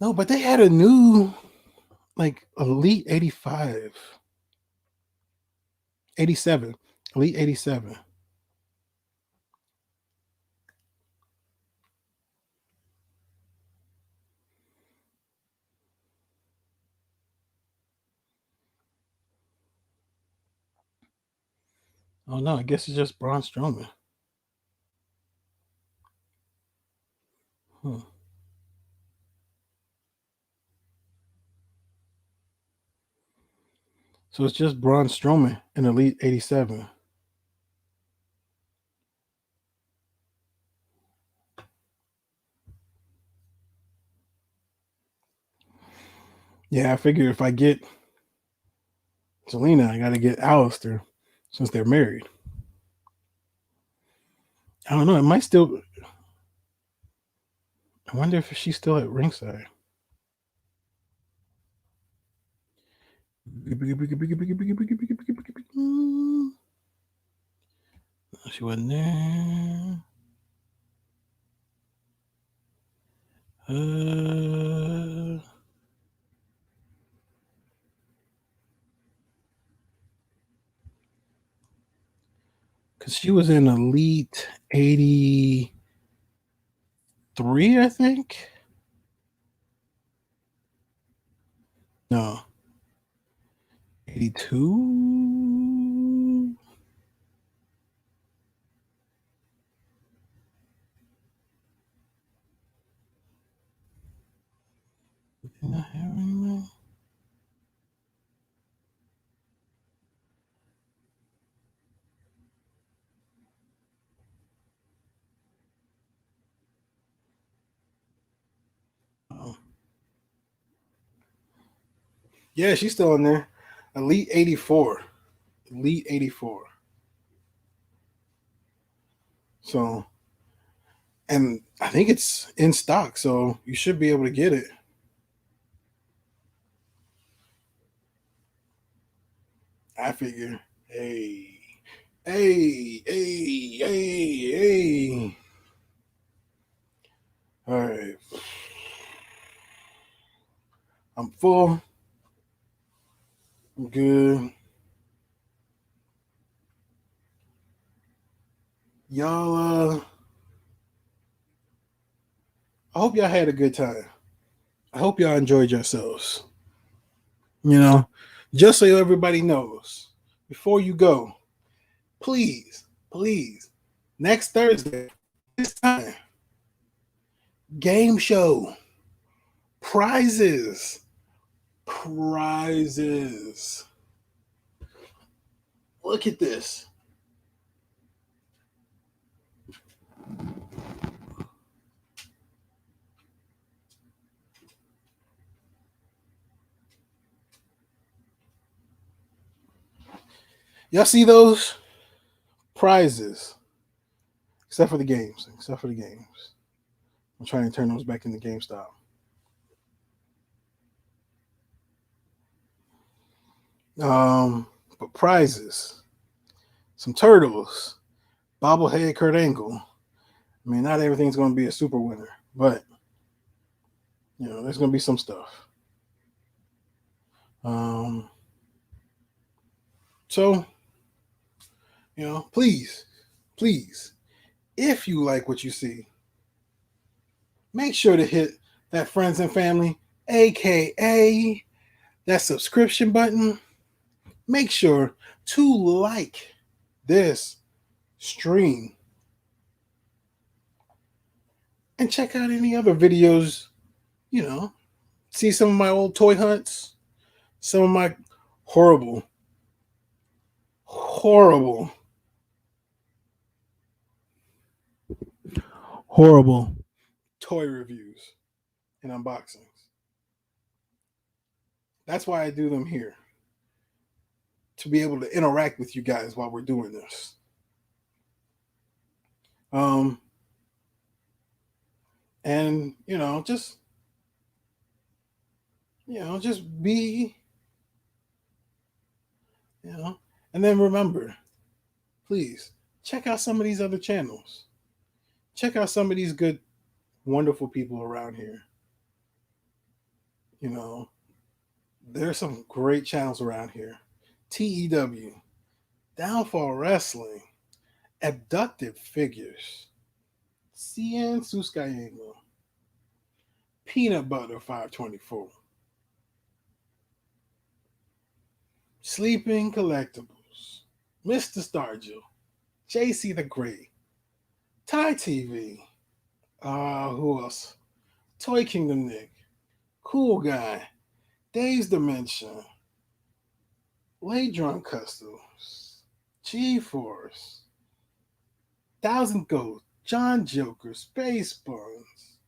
no, but they had a new like Elite 85, 87, Elite 87. Oh no, I guess it's just Braun Strowman. Hmm. So it's just Braun Strowman in Elite 87. Yeah, I figure if I get Selena, I got to get Alistair since they're married. I don't know. It might still. I wonder if she's still at ringside. She wasn't there. Because she was in Elite 83, I think. No, 82. Oh. Yeah, she's still in there. Elite 84. Elite 84. So, and I think it's in stock, so you should be able to get it. I figure, hey, hey. All right. I'm full. I'm good. Y'all, I hope y'all had a good time. I hope y'all enjoyed yourselves. You know, just so everybody knows, before you go, please, next Thursday, this time, game show, prizes, prizes. Look at this. Y'all see those prizes? Except for the games. Except for the games. I'm trying to turn those back into GameStop. But prizes. Some turtles. Bobblehead Kurt Angle. I mean, not everything's going to be a super winner, but there's going to be some stuff. Um, so, please, if you like what you see, make sure to hit that friends and family, aka that subscription button. Make sure to like this stream and check out any other videos. See some of my old toy hunts, some of my horrible, horrible, horrible toy reviews and unboxings. That's why I do them here, to be able to interact with you guys while we're doing this. Um, and just be, and then remember, please check out some of these other channels. Check out some of these good, wonderful people around here. You know, there's some great channels around here. TEW, Downfall Wrestling, Abducted Figures, CN Suskayengo, Peanut Butter 524, Sleeping Collectibles, Mr. Stargill, JC the Great, Thai TV. Who else? Toy Kingdom Nick, Cool Guy, Dave's Dimension, Ladron Customs, G Force, Thousand Ghosts, John Joker, Space Buns,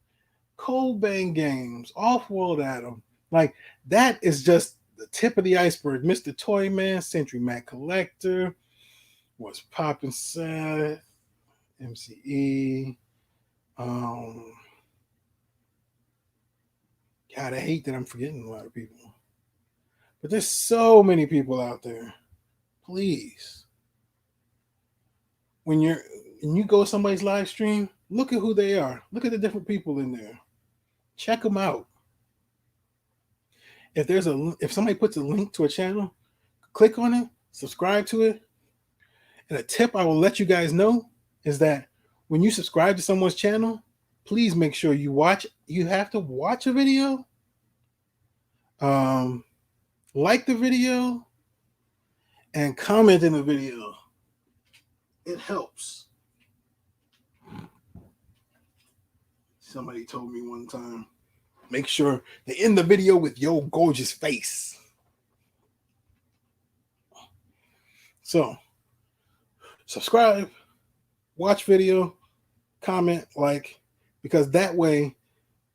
Cold Bang Games, Off World Adam. Like, that is just the tip of the iceberg. Mr. Toyman, Century Mac Collector, What's Poppin' Seth, MCE. Um, God, I hate that I'm forgetting a lot of people. But there's so many people out there. Please, when you go to somebody's live stream, look at who they are. Look at the different people in there. Check them out. If somebody puts a link to a channel, click on it, subscribe to it. And a tip I will let you guys know is that when you subscribe to someone's channel, please make sure you have to watch a video, like the video, and comment in the video. It helps. Somebody told me one time, make sure they end the video with your gorgeous face. So, subscribe, watch video, comment, like, because that way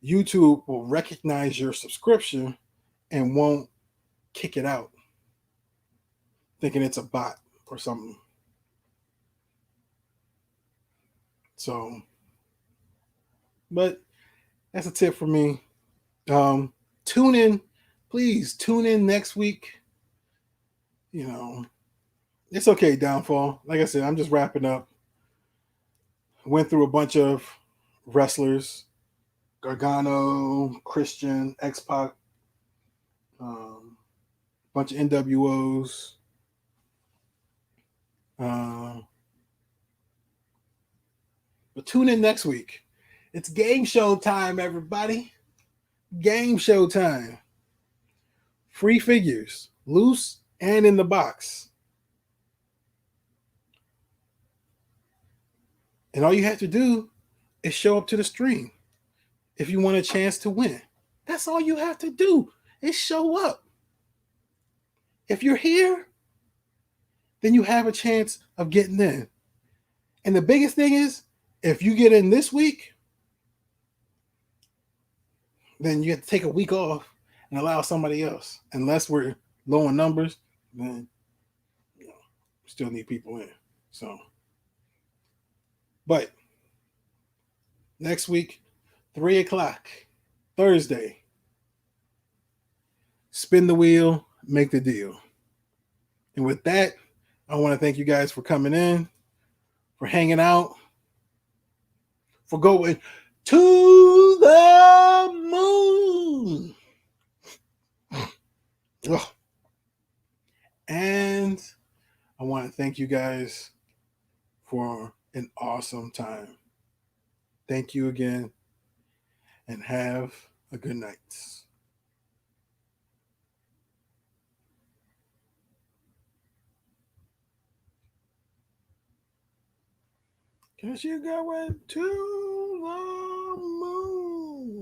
YouTube will recognize your subscription and won't kick it out, thinking it's a bot or something. So, but that's a tip for me. Tune in, please tune in next week. You know, it's okay, Downfall. Like I said, I'm just wrapping up. Went through a bunch of wrestlers: Gargano, Christian, X Pac, bunch of NWOs. But tune in next week. It's game show time, everybody. Game show time. Free figures, loose and in the box. And all you have to do is show up to the stream if you want a chance to win. That's all you have to do is show up. If you're here, then you have a chance of getting in. And the biggest thing is, if you get in this week, then you have to take a week off and allow somebody else. Unless we're low in numbers, then we still need people in. So, but next week, 3:00, Thursday, spin the wheel, make the deal. And with that, I want to thank you guys for coming in, for hanging out, for going to the moon. Ugh. And I want to thank you guys for an awesome time. Thank you again, and have a good night. Cause you going to the moon.